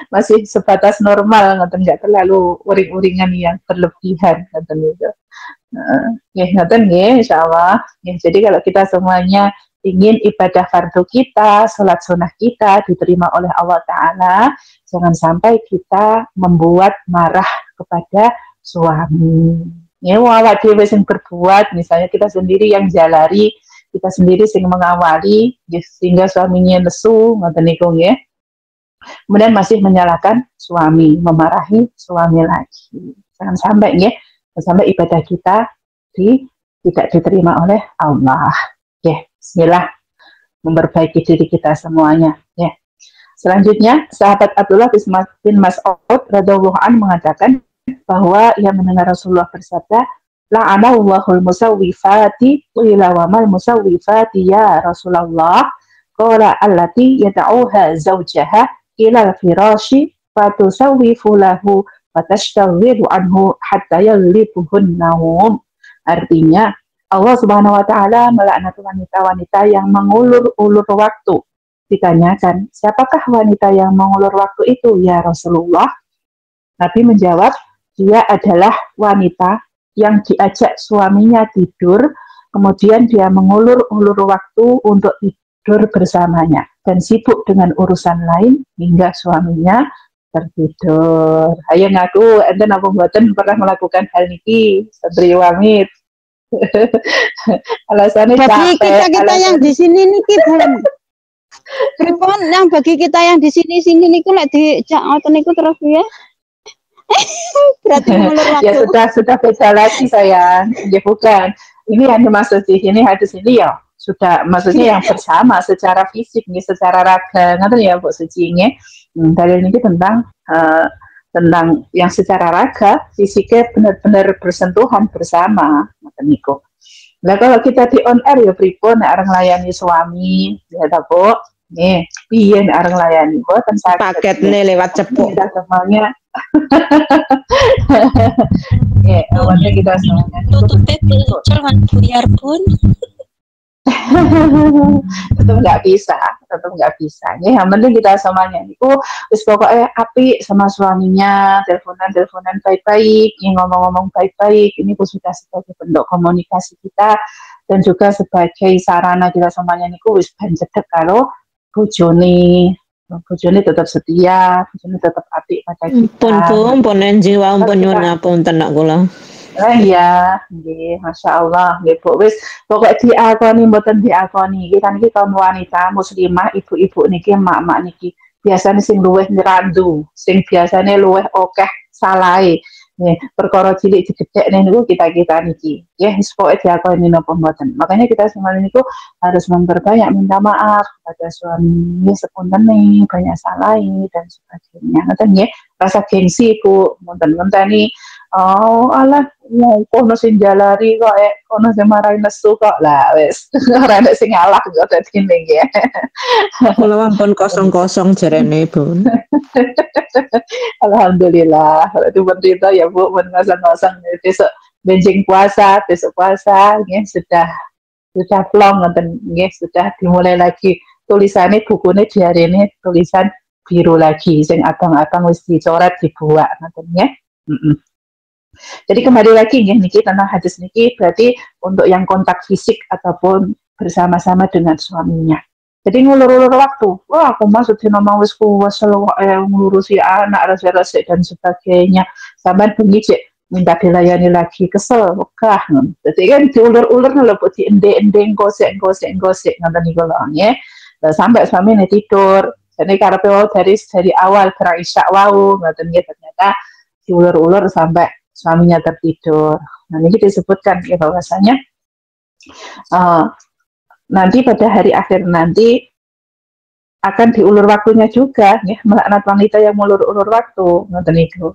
masih sebatas normal ngoten, enggak terlalu uring-uringan yang berlebihan ngoten niku. Nggih ngoten nggih insyaallah. Jadi kalau kita semuanya ingin ibadah fardu kita, salat sunnah kita diterima oleh Allah Ta'ala, jangan sampai kita membuat marah kepada suami. Ya, awak dhewe sing berbuat, misalnya kita sendiri yang jalari, kita sendiri sing mengawali, sehingga suaminya nesu, ngoten niku nggih. Kemudian masih menyalahkan suami, memarahi suami lagi. Jangan sampai nggih, sampai ibadah kita tidak diterima oleh Allah. Ya, bismillah, memperbaiki diri kita semuanya. Ya. Selanjutnya, sahabat Abdullah bin Mas'ud radhiyallahu anhu mengatakan bahwa ia mendengar Rasulullah bersabda, la'anallahul musawwifati qila wa mal musawwifati ya Rasulullah, qala allati yad'uha zawjaha ila al-firashi fatusawwifu lahu fatashtawiru anhu hatta yalibuhun naum. Artinya, Allah Subhanahu wa taala melaknat wanita-wanita yang mengulur-ulur waktu. Ditanyakan, siapakah wanita yang mengulur waktu itu ya Rasulullah? Nabi menjawab, dia adalah wanita yang diajak suaminya tidur, kemudian dia mengulur-ulur waktu untuk tidur bersamanya dan sibuk dengan urusan lain hingga suaminya tertidur. Ayo ngaku, enten apa mboten pernah melakukan hal niki? Satri wamit. Alasannya Bagi capek. kita yang di sini niki belum. Pripun yang bagi kita yang di sini niku lek dijak ngoten niku terus ya. Berarti mengulur waktu. Ya sudah beda lagi sayang. Ya bukan. Ini yang dimaksud di sini hadis ini ya sudah maksudnya yang bersama secara fisik nih, secara raga. Ngerti ya Bu Suci ini. Dalil ini tentang yang secara raga, fisiknya benar-benar bersentuhan bersama. Niku. Nah kalau kita di on air ya pripun orang layani suami, ya Bu. Nih, piye orang layani boten paketnya lewat cepuk. Kita semuanya. Ya, awalnya kita semuanya. Tutupnya jangan buyar pun. tetap nggak bisa. Ya, yang penting kita semuanya itu wis pokoknya api sama suaminya, teleponan baik-baik, ngomong-ngomong baik-baik. Ini sudah sebagai bentuk komunikasi kita dan juga sebagai sarana kita semuanya niku wis ben cedek kalau bojone tetap setia, bojone tetap apik pada kita. Pun enjing wae pun nyuwun ngapunten nak kula. Iya, nggih, Masya Allah, nggih Bu. Wis pokoke diakoni mboten diakoni. Iki kan iki kaum wanita muslimah, ibu-ibu niki, mak-mak niki biasane sing luwih nyerandu, sing biasane luwih akeh salahe. Nih, perkara cilik digedhekne niku kita niki. Ya, wis pokoke diakoni napa mboten. Makanya kita semua niku harus memperbanyak minta maaf kepada suami, sepuntene banyak salahe dan sebagainya. Ngoten nggih, rasa gengsi Bu, mboten-ngenteni oh alah kono sing jalari kok kono sing marahi nesu kok lah wis ora nek sing ngalah kok dadi ning ya. Kula pun kosong-kosong jarene Bu. Alhamdulillah. Itu berita ya Bu, pun kosong-kosong besok puasa ya sudah plong ngoten nggih, sudah dimulai lagi tulisannya bukunya diarene tulisan biru lagi sing abang-abang wis dicoret dibuat ngoten ya. Jadi kembali lagi ya niki tentang hadis niki berarti untuk yang kontak fisik ataupun bersama-sama dengan suaminya. Jadi ngulur-ulur waktu. Wah, aku masuk di nomor wis kuwasa ngurusi anak resik dan sebagainya. Sampai bengi cek minta dilayani lagi kesel wegah. Jadi kan diulur-ulur lho di ende-ende gosek ngoten niku lho nggih. Sampai suami tidur. Jadi karepe dari awal berisyak wau ngoten nggih ternyata diulur-ulur sampai suaminya tertidur. Nah, ini disebutkan ya bahwasanya nanti pada hari akhir nanti akan diulur waktunya juga, ya, melaknat wanita yang mengulur-ulur waktu, ngoten itu.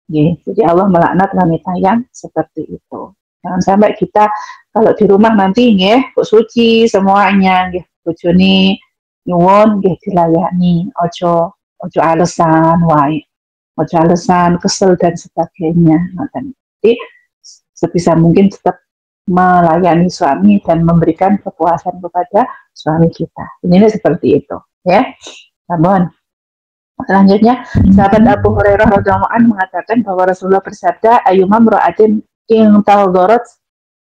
Ya, jadi Allah melaknat wanita yang seperti itu. Jangan sampai kita kalau di rumah nanti, ya, Bu Suci semuanya, ya, bojone nyuwun, ya, dilayani, ojo alasan, wae. Alasan kesel dan sebagainya. Jadi sebisa mungkin tetap melayani suami dan memberikan kepuasan kepada suami kita. Ini seperti itu, ya. Namun selanjutnya sahabat Abu Hurairah radhiyallahu anhu mengatakan bahwa Rasulullah bersabda, ayyuma imra'atin in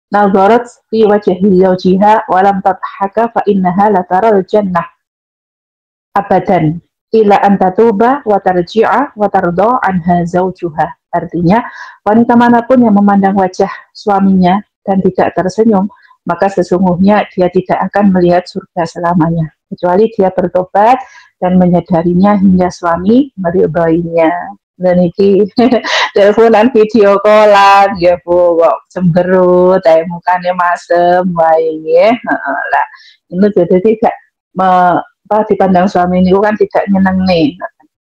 nadharat fi wajhi zawjiha wa lam tadhaka fa innaha la taral jannah abadan ila antatuba wa tarji'a wa tarda anha zawjuha. Artinya, wanita manapun yang memandang wajah suaminya dan tidak tersenyum, maka sesungguhnya dia tidak akan melihat surga selamanya, kecuali dia bertobat dan menyadarinya hingga suami meridhoinya. Dan ini teleponan video callan ya Bu, kok cemberut, mukanya masem, wae ya. Lah, ini jadi tidak dipandang suami ini kan tidak nyeneng nih.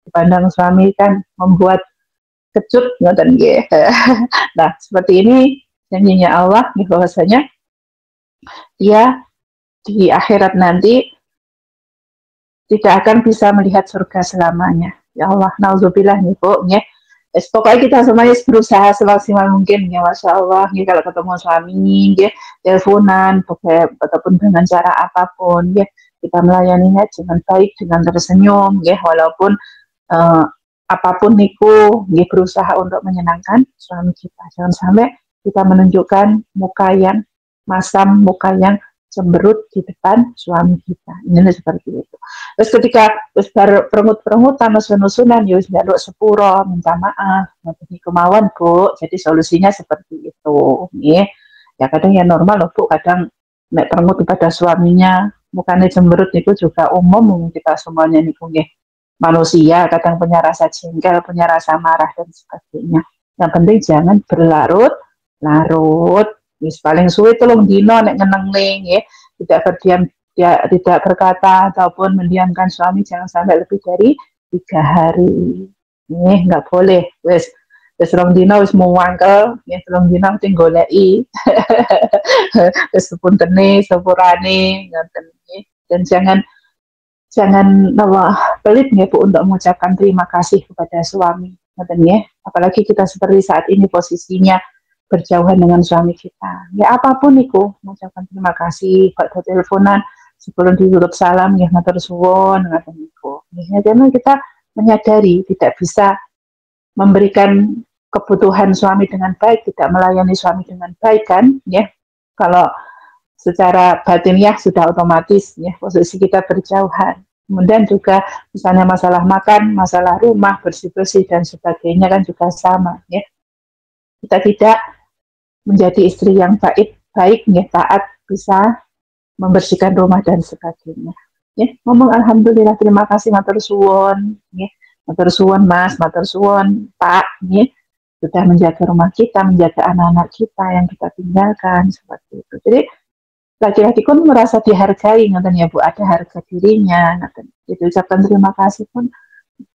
Dipandang suami kan membuat kecut ngoten nggih. Nah, seperti ini janjinya Allah nih bahwasanya dia di akhirat nanti tidak akan bisa melihat surga selamanya. Ya Allah, nauzubillah nih Bu, ya. Pokoknya kita semuanya berusaha semaksimal mungkin ya, Masya Allah ya, kalau ketemu suami ya, teleponan ataupun dengan cara apapun ya, kita melayaninya dengan baik, dengan tersenyum ya, walaupun eh, apapun niku ya, berusaha untuk menyenangkan suami kita. Jangan sampai kita menunjukkan muka yang masam, muka yang cemberut di depan suami kita. Ini seperti itu. Terus ketika wis perengut-perengutan nusun-nusunan ya wis njaluk sepuro, minta maaf, ngoten kemawon, Bu. Jadi solusinya seperti itu, nggih. Ya kadang ya normal loh, Bu. Kadang nek perengut kepada suaminya mukanya cemberut itu juga umum, kita semuanya niku nggih. Manusia kadang punya rasa jengkel, punya rasa marah dan sebagainya. Yang penting jangan berlarut-larut. Wis paling suwe 3 dino nek ngeneng ya, tidak berdiam, ya, tidak berkata ataupun mendiamkan suami jangan sampai lebih dari 3 hari. Nih nggak boleh. Wis 3 dino wis muangkel, ya 3 dino mesti goleki. Wis sepuntene, sepurane ngoten nggih. Dan jangan pelit ya Bu untuk mengucapkan terima kasih kepada suami, ngoten nggih. Apalagi kita seperti saat ini posisinya berjauhan dengan suami kita. Ya apapun itu, mengucapkan terima kasih, buat teleponan sebelum ditutup salam, ya matur suwun, ngoten niku. Ya karena kita menyadari tidak bisa memberikan kebutuhan suami dengan baik, tidak melayani suami dengan baik kan, ya. Kalau secara batiniah sudah otomatis ya posisi kita berjauhan. Kemudian juga misalnya masalah makan, masalah rumah, bersih-bersih dan sebagainya kan juga sama ya. Kita tidak menjadi istri yang baik ya, taat, bisa membersihkan rumah dan sebagainya. Ya, ngomong alhamdulillah, terima kasih, matur suwun, ya. Matur suwun Mas, matur suwun Pak, ya. Sudah menjaga rumah kita, menjaga anak-anak kita yang kita tinggalkan seperti itu. Jadi laki-laki pun merasa dihargai, ngoten ya Bu, ada harga dirinya, ngoten. Jadi ucapkan terima kasih pun,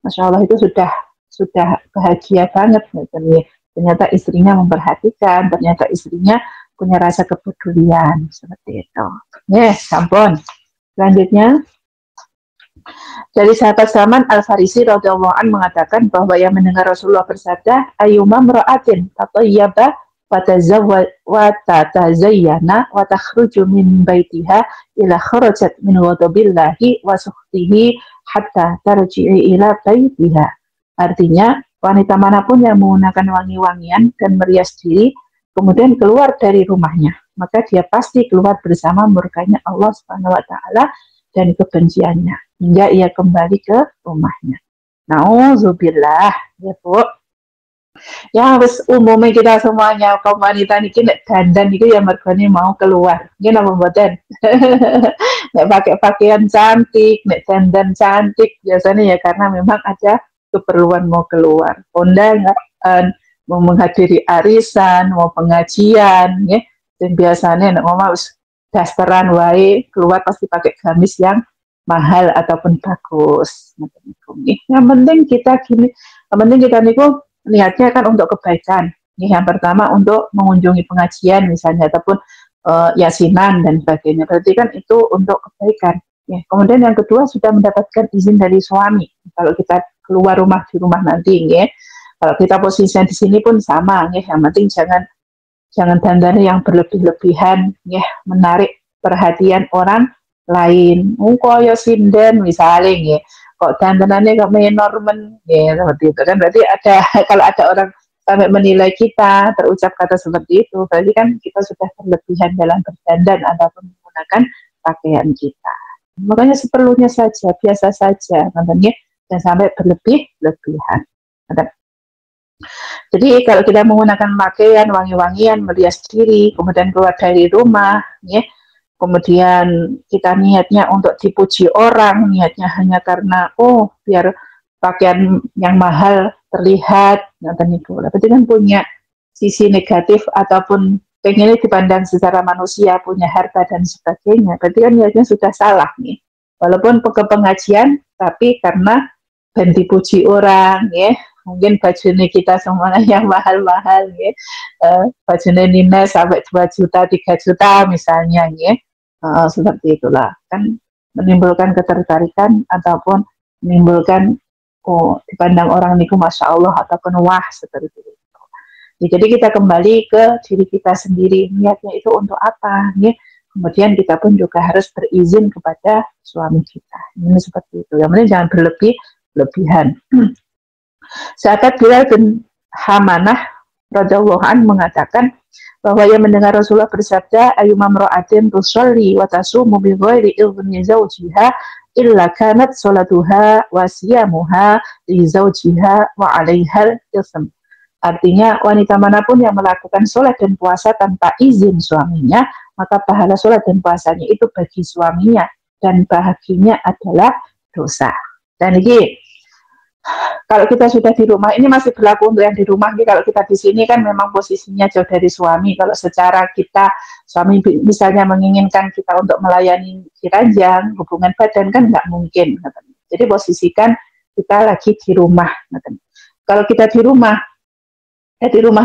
Masya Allah itu sudah bahagia banget, ngoten ya. Ternyata istrinya memperhatikan, ternyata istrinya punya rasa kepedulian seperti itu. Sampun. Selanjutnya dari sahabat Salman Al-Farisi radhiyallahu anhu mengatakan bahwa yang mendengar Rasulullah bersabda, ayyuma mra'atin tatayyaba wa tatazayyana wa takhruju min baitiha ila kharajat min ghadabillahi wa sukhtihi hatta tarji'i ila baitiha. Artinya, wanita manapun yang menggunakan wangi-wangian dan merias diri, kemudian keluar dari rumahnya, maka dia pasti keluar bersama murkanya Allah Subhanahu wa Ta'ala dan kebenciannya hingga ia kembali ke rumahnya. Nauzubillah, ya Bu. Ya wis umumnya kita semuanya kaum wanita niki nek dandan niku ya mergane mau keluar. Nggih napa mboten? Nek pakai pakaian cantik, nek dandan cantik biasanya ya karena memang ada keperluan mau keluar, kondangan, mau menghadiri arisan, mau pengajian, ya. Dan biasanya nek mama harus dasteran wae keluar pasti pakai gamis yang mahal ataupun bagus. Yang penting kita niku niatnya kan untuk kebaikan. Yang pertama untuk mengunjungi pengajian misalnya ataupun yasinan dan sebagainya. Berarti kan itu untuk kebaikan. Ya. Kemudian yang kedua sudah mendapatkan izin dari suami. Kalau kita keluar rumah di rumah nanti, ya. Kalau kita posisinya di sini pun sama, ya. Yang penting jangan dandannya yang berlebih-lebihan, ya, menarik perhatian orang lain. Koyo sinden misalnya, ya. Kok dandanannya kok normen, ya seperti itu kan. Berarti ada kalau ada orang sampai menilai kita terucap kata seperti itu, berarti kan kita sudah berlebihan dalam berdandan ataupun menggunakan pakaian kita. Makanya seperlunya saja, biasa saja, namanya dan sampai berlebihan. Jadi kalau kita menggunakan pakaian, wangi-wangian, merias diri, kemudian keluar dari rumah, ya, kemudian kita niatnya untuk dipuji orang, niatnya hanya karena biar pakaian yang mahal terlihat, berarti kan punya sisi negatif ataupun pengennya dipandang secara manusia, punya harta dan sebagainya. Berarti kan niatnya sudah salah nih. Walaupun ke pengajian, tapi karena dan dipuji orang, ya. Mungkin bajunya kita semuanya yang mahal-mahal, ya. Bajunya Nina sampai 2 juta, 3 juta misalnya, ya. Seperti itulah. Kan menimbulkan ketertarikan ataupun menimbulkan dipandang orang niku masya Allah ataupun wah seperti itu. Ya, jadi kita kembali ke diri kita sendiri, niatnya itu untuk apa, ya. Kemudian kita pun juga harus berizin kepada suami kita. Ini seperti itu. Yang penting jangan berlebihan. Sahabat Bilal bin Hamanah radhiyallahu anhu mengatakan bahwa ia mendengar Rasulullah bersabda, ayyuma imra'atin tusalli wa tasumu bi ghairi idzni zawjiha illa kanat salatuha wa siyamuha li zawjiha wa 'alaihal ism. Artinya, wanita manapun yang melakukan sholat dan puasa tanpa izin suaminya, maka pahala sholat dan puasanya itu bagi suaminya, dan bahaginya adalah dosa. Dan ini, kalau kita sudah di rumah, ini masih berlaku untuk yang di rumah. Kalau kita di sini kan memang posisinya jauh dari suami. Kalau secara kita, suami misalnya menginginkan kita untuk melayani di ranjang, hubungan badan kan nggak mungkin. Jadi posisikan kita lagi di rumah. Kalau kita di rumah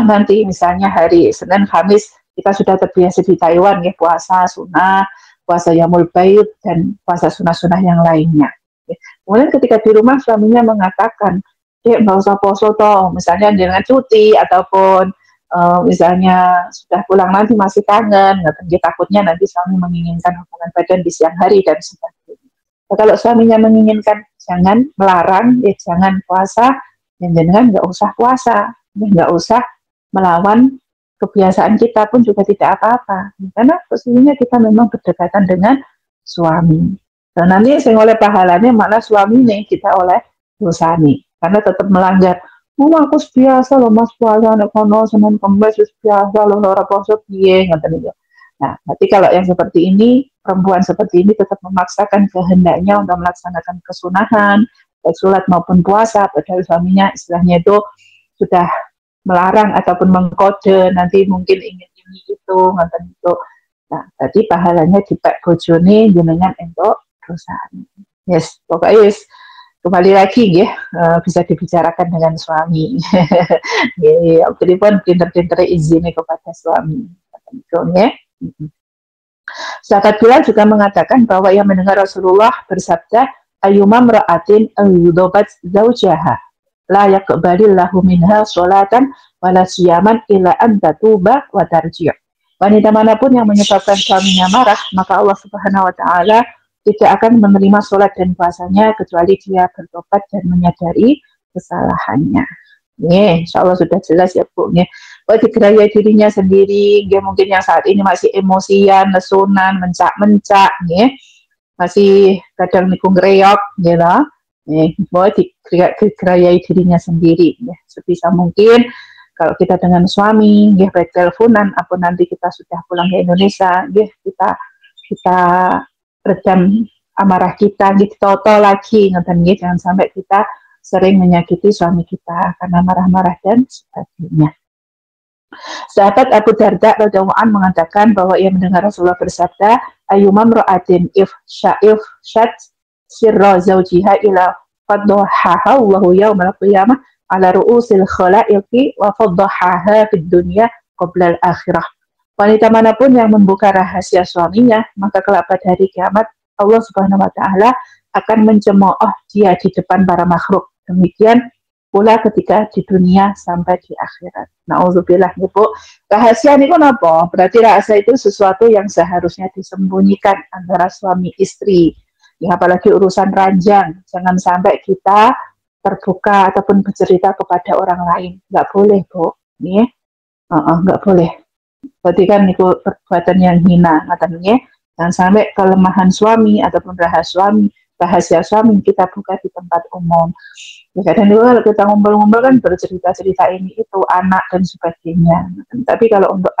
nanti misalnya hari Senin, Kamis, kita sudah terbiasa di Taiwan ya, puasa sunnah, puasa Yaumul Bait, dan puasa sunnah-sunnah yang lainnya. Kemudian ketika di rumah suaminya mengatakan, nggak usah poso toh, misalnya dengan cuti ataupun misalnya sudah pulang nanti masih kangen, takutnya nanti suami menginginkan hubungan badan di siang hari dan sebagainya. Nah, kalau suaminya menginginkan jangan melarang, ya jangan puasa, dan jangan nggak usah puasa, nggak usah melawan kebiasaan kita pun juga tidak apa-apa, karena posisinya kita memang berdekatan dengan suami. Dan nanti saya oleh pahalanya malah suami nih kita oleh dosa nih, karena tetap melanggar. Aku biasa loh mas puasa, nek kono Senin Kamis biasa loh ora poso piye ngoten niku. Nah, berarti kalau yang seperti ini, perempuan seperti ini tetap memaksakan kehendaknya untuk melaksanakan kesunahan, baik sholat maupun puasa, padahal suaminya istilahnya itu sudah melarang ataupun mengkode, nanti mungkin ingin ini itu, ngoten itu. Nah, tadi pahalanya dipek bojone jenengan entuk dosane. Yes, pokoknya yes, kembali lagi ya, bisa dibicarakan dengan suami. Ya, pripun pinter-pinter izin kepada suami. Itu ya. Sahabat Bilal juga mengatakan bahwa ia mendengar Rasulullah bersabda, ayyuma imra'atin ayudobat zaujaha la yaqbalillahu minha sholatan wala siyaman illa an tatuba wa tarji'. Wanita manapun yang menyebabkan suaminya marah, maka Allah Subhanahu wa taala tidak akan menerima sholat dan puasanya kecuali dia bertobat dan menyadari kesalahannya. Nih, insya Allah sudah jelas ya Bu. Nih, digerayai dirinya sendiri, dia mungkin yang saat ini masih emosian, lesunan, mencak-mencak, nih, masih kadang nikung reok, gitu. Boleh digerayai dirinya sendiri ya. Sebisa mungkin kalau kita dengan suami ya, baik teleponan apa nanti kita sudah pulang ke Indonesia ya, kita redam amarah kita, kita toto lagi ngoten ya, jangan sampai kita sering menyakiti suami kita karena marah-marah dan sebagainya. Sahabat Abu Darda radhiyallahu anhu mengatakan bahwa ia mendengar Rasulullah bersabda, ayyuma imra'atin if shat sirra zawjiha ila faddahaha Allahu yaumal qiyamah ala ru'usil khalaiqi wa faddahaha fid dunya qabla al-akhirah. Wanita manapun yang membuka rahasia suaminya, maka kelak pada hari kiamat Allah Subhanahu wa taala akan mencemooh dia di depan para makhluk. Demikian pula ketika di dunia sampai di akhirat. Nauzubillah nih Bu. Rahasia niku napa? Berarti rahasia itu sesuatu yang seharusnya disembunyikan antara suami istri. Ya, apalagi urusan ranjang, jangan sampai kita terbuka ataupun bercerita kepada orang lain. Nggak boleh, Bu. Nih, nggak boleh. Berarti kan itu perbuatan yang hina, katanya. Jangan sampai kelemahan suami ataupun rahasia suami kita buka di tempat umum. Ya, kadang juga kalau kita ngumpul-ngumpul kan bercerita-cerita ini itu anak dan sebagainya. Tapi kalau untuk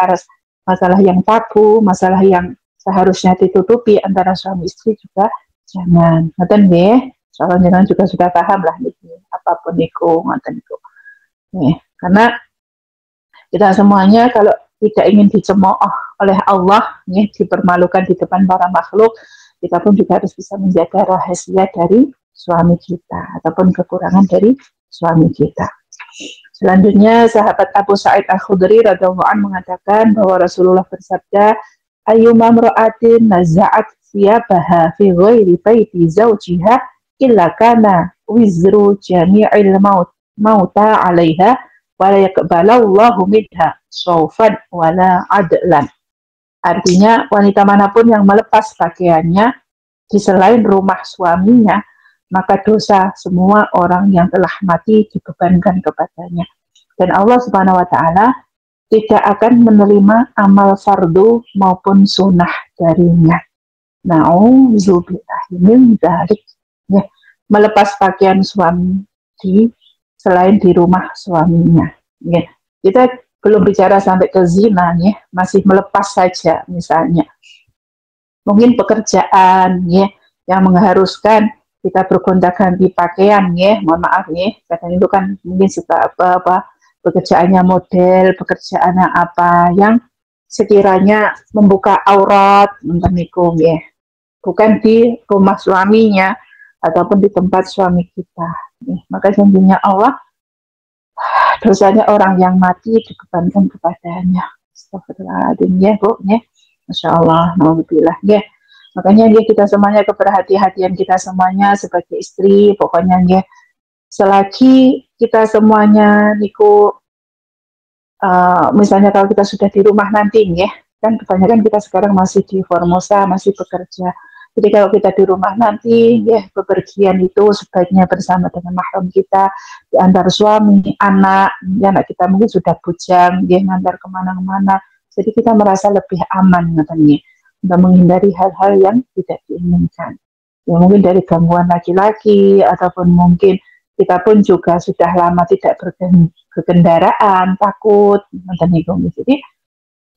masalah yang tabu, masalah yang seharusnya ditutupi antara suami istri juga jangan, ngoten nggih. Soalnya jangan juga sudah paham lah niki, apapun itu, ngoten itu. Karena kita semuanya kalau tidak ingin dicemooh oleh Allah, dipermalukan di depan para makhluk, kita pun juga harus bisa menjaga rahasia dari suami kita ataupun kekurangan dari suami kita. Selanjutnya sahabat Abu Sa'id Al-Khudri radhiyallahu anhu mengatakan bahwa Rasulullah bersabda, ayyuma imra'atin naza'at thiyabaha fi ghairi baiti zawjiha illa kana wizru jami'il mauta 'alaiha wa la yaqbalallahu minha shaufan wala adlan. Artinya wanita manapun yang melepas pakaiannya di selain rumah suaminya, maka dosa semua orang yang telah mati dibebankan kepadanya. Dan Allah Subhanahu wa taala tidak akan menerima amal fardu maupun sunnah darinya. Na'udzubillahi min dzalik. Ya, melepas pakaian suami selain di rumah suaminya. Ya, kita belum bicara sampai ke zina, ya, masih melepas saja misalnya. Mungkin pekerjaan, ya, yang mengharuskan kita bergonta-ganti pakaian, ya, mohon maaf, ya, kadang itu kan mungkin suka pekerjaannya model, pekerjaannya apa yang sekiranya membuka aurat, ya, bukan di rumah suaminya ataupun di tempat suami kita. Ya, maka janjinya Allah, dosanya orang yang mati dibebankan kepadanya. Astagfirullahaladzim, ya Bu, ya. Masya Allah, alhamdulillah, ya. Makanya ya kita semuanya, keberhati-hatian kita semuanya sebagai istri, pokoknya ya, selagi kita semuanya niku, misalnya kalau kita sudah di rumah nanti, ya, kan kebanyakan kita sekarang masih di Formosa, masih bekerja. Jadi kalau kita di rumah nanti, ya, bepergian itu sebaiknya bersama dengan mahram kita, diantar suami, anak kita mungkin sudah bujang, dia ngantar kemana-mana. Jadi kita merasa lebih aman, katanya, untuk menghindari hal-hal yang tidak diinginkan. Ya, mungkin dari gangguan laki-laki, ataupun mungkin kita pun juga sudah lama tidak berkendaraan, takut, katanya. Jadi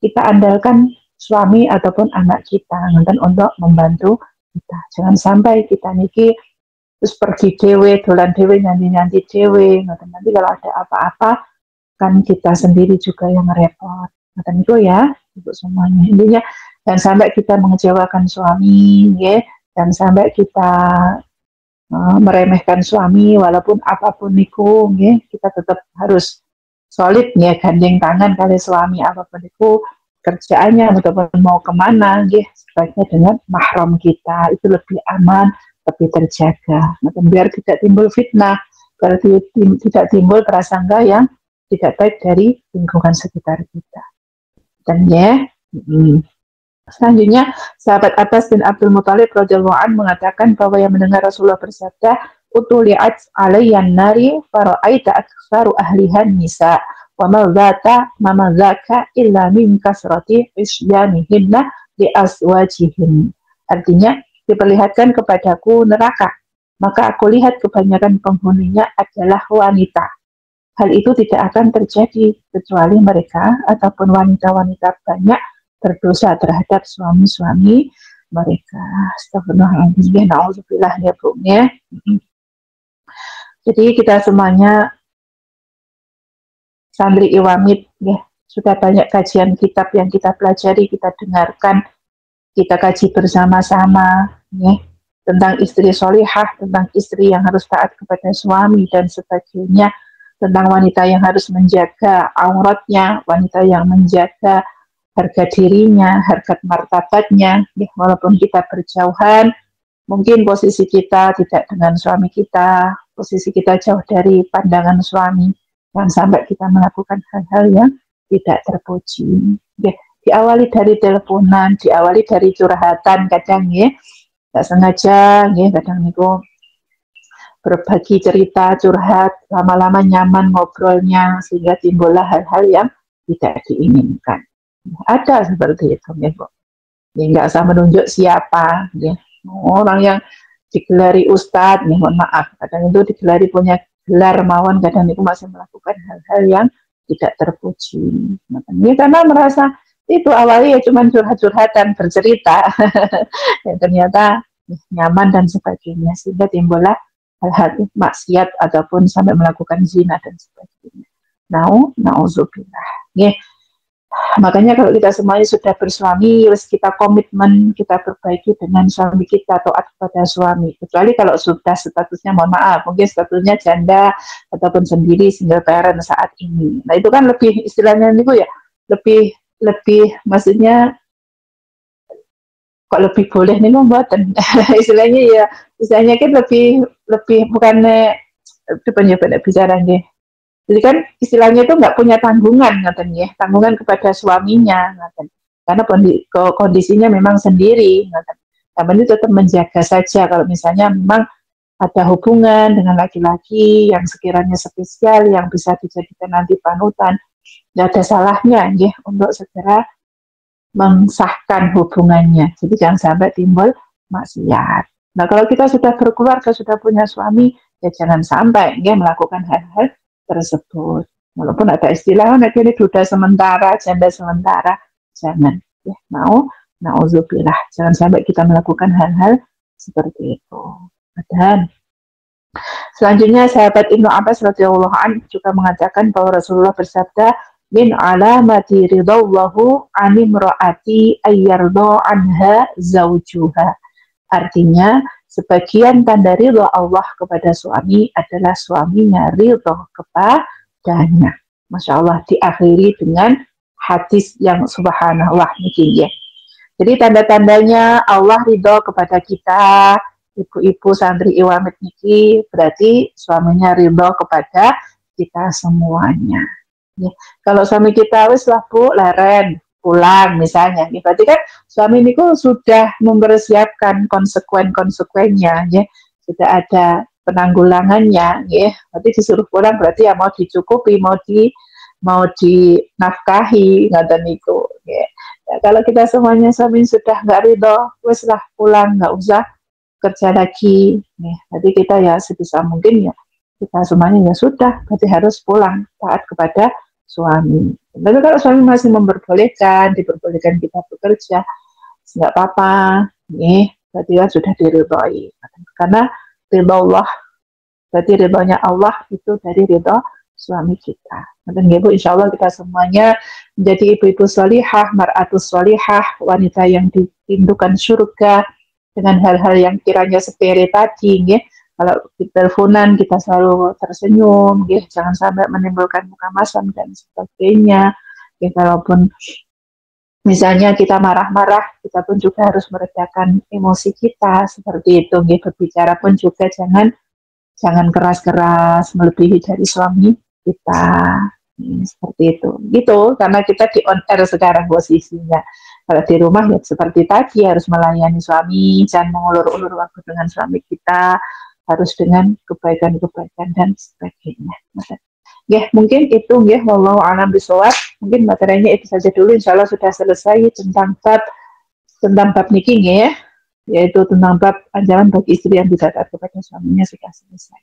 kita andalkan suami ataupun anak kita untuk membantu kita. Jangan sampai kita niki terus pergi dewe, dolan dewe, nyanyi dewe. Nanti kalau ada apa-apa kan kita sendiri juga yang repot. Itu ya, untuk semuanya. Intinya jangan sampai kita mengecewakan suami, ya. Jangan sampai kita meremehkan suami, walaupun apapun niku, ya, kita tetap harus solid, ya, gandeng tangan kali suami apapun itu kerjaannya ataupun mau kemana, ya, sebaiknya dengan mahram kita, itu lebih aman, lebih terjaga. Biar tidak timbul fitnah, biar tidak timbul prasangka yang tidak baik dari lingkungan sekitar kita. Dan ya, selanjutnya sahabat Abbas bin Abdul Muthalib radhiyallahu anhu mengatakan bahwa yang mendengar Rasulullah bersabda, "Utuli'at 'alayyan nari fara'aita aktsaru ahlihan nisa." Wa ma zaka illa min kasrati isyanihinna li aswajihin. Artinya, diperlihatkan kepadaku neraka, maka aku lihat kebanyakan penghuninya adalah wanita. Hal itu tidak akan terjadi kecuali mereka ataupun wanita-wanita banyak berdosa terhadap suami-suami mereka. Astagfirullahaladzim, na'udzubillah, ya Bu, ya. Jadi kita semuanya santri Iwamid, ya, sudah banyak kajian kitab yang kita pelajari, kita dengarkan, kita kaji bersama-sama, ya, tentang istri solihah, tentang istri yang harus taat kepada suami dan sebagainya, tentang wanita yang harus menjaga auratnya, wanita yang menjaga harga dirinya, harga martabatnya, ya, walaupun kita berjauhan, mungkin posisi kita tidak dengan suami kita, posisi kita jauh dari pandangan suami. Jangan sampai kita melakukan hal-hal yang tidak terpuji. Ya, diawali dari teleponan, diawali dari curhatan kadang, ya, tidak sengaja, ya, kadang niku berbagi cerita, curhat, lama-lama nyaman ngobrolnya sehingga timbullah hal-hal yang tidak diinginkan. Ada seperti itu, ya Bu. Ya, nggak usah menunjuk siapa, ya. Orang yang digelari ustadz, ya, mohon maaf, kadang itu digelari punya gelar mawon, kadang itu masih melakukan hal-hal yang tidak terpuji. Ya, karena merasa itu awalnya ya cuma curhat-curhatan, bercerita, ya, ternyata nyaman dan sebagainya, sehingga timbullah hal-hal maksiat ataupun sampai melakukan zina dan sebagainya. Na'udzubillah. Ya. Makanya kalau kita semuanya sudah bersuami, harus kita komitmen, kita perbaiki dengan suami kita, taat kepada suami. Kecuali kalau sudah statusnya, mohon maaf, mungkin statusnya janda ataupun sendiri single parent saat ini. Nah itu kan lebih istilahnya itu ya, lebih maksudnya kok lebih boleh nih mboten. Istilahnya ya, istilahnya kan lebih bukan banyak bicara nggih. Jadi kan istilahnya itu nggak punya tanggungan ngaten nggih, tanggungan kepada suaminya ngaten. Karena kondisinya memang sendiri ngaten. Tapi tetap menjaga saja kalau misalnya memang ada hubungan dengan laki-laki yang sekiranya spesial yang bisa dijadikan nanti panutan, nggak ada salahnya nggih untuk segera mensahkan hubungannya. Jadi jangan sampai timbul maksiat. Nah, kalau kita sudah berkeluarga, sudah punya suami, ya jangan sampai nggih melakukan hal-hal tersebut. Walaupun ada istilah ini duda sementara, janda sementara, jangan. Ya, nauzubillah. Jangan sampai kita melakukan hal-hal seperti itu. Dan selanjutnya sahabat Ibnu Abbas radhiyallahu anhu juga mengatakan bahwa Rasulullah bersabda, min alamati ridallahu animraati ayyarda anha zaujuha. Artinya sebagian tanda ridha Allah kepada suami adalah suaminya ridha kepadanya. Masya Allah, diakhiri dengan hadis yang subhanallah mungkin ya. Jadi tanda-tandanya Allah ridha kepada kita, ibu-ibu santri Iwamit niki berarti suaminya ridho kepada kita semuanya. Ya. Kalau suami kita wis lah Bu, leren pulang misalnya, ya, berarti kan suami niku sudah mempersiapkan konsekuennya, ya, sudah ada penanggulangannya, ya. Berarti disuruh pulang berarti ya mau dicukupi, mau dinafkahi, ngoten niku. Ya. Ya, kalau kita semuanya suami sudah nggak ridho, wis lah pulang, nggak usah kerja lagi, nih. Jadi kita ya sebisa mungkin ya kita semuanya ya sudah, berarti harus pulang taat kepada suami. Tapi kalau suami masih diperbolehkan kita bekerja, nggak apa-apa, nih. Berarti ya sudah diridhoi. Karena ridha Allah, berarti ridhonya Allah itu dari ridho suami kita. Dan ibu, insya Allah kita semuanya menjadi ibu-ibu sholihah, mar'atus sholihah, wanita yang dirindukan surga, dengan hal-hal yang kiranya sepele tadi, ya. Kalau kita teleponan kita selalu tersenyum, ya. Jangan sampai menimbulkan muka masam dan sebagainya. Ya, kalaupun misalnya kita marah-marah, kita pun juga harus meredakan emosi kita seperti itu. Ya. Berbicara pun juga jangan keras-keras melebihi dari suami kita. Seperti itu. Gitu, karena kita di on air sekarang posisinya. Kalau di rumah ya seperti tadi harus melayani suami, jangan mengulur-ulur waktu dengan suami kita, harus dengan kebaikan-kebaikan dan sebagainya. Ya, mungkin itu ya, wallahu a'lam bishawab. Mungkin materinya itu saja dulu, insyaallah sudah selesai tentang bab niki ya, yaitu tentang bab anjuran bagi istri yang tidak taat kepada suaminya sudah selesai.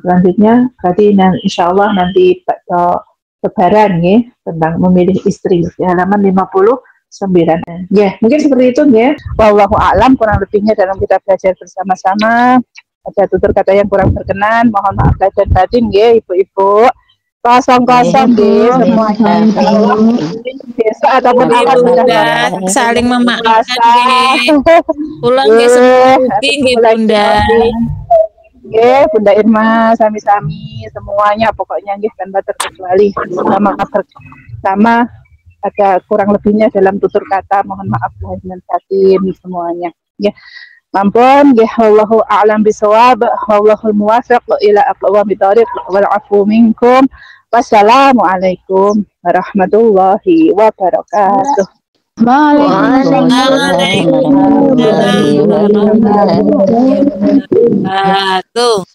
Selanjutnya berarti insyaallah nanti pada lebaran ya tentang memilih istri di halaman 59. Ya, mungkin seperti itu ya. Wallahu a'lam, kurang lebihnya dalam kita belajar bersama-sama. Ada tutur kata yang kurang berkenan, mohon maaf lahir dan batin ya, ibu-ibu. Kosong-kosong deh semuanya. Besok ataupun awal sudah saling memaafkan. Pulang ke semua Bunda. Ya, Bunda Irma, sami-sami semuanya pokoknya nggih tanpa terkecuali. Sama ada kurang lebihnya dalam tutur kata, mohon maaf lahir dan batin semuanya. Ya, ampun, ya, wallahu a'lam bishawab, wallahul muwaffiq ila aqwamit thariq wal 'afwu minkum. Wassalamualaikum warahmatullahi wabarakatuh. Waalaikumsalam warahmatullahi wabarakatuh.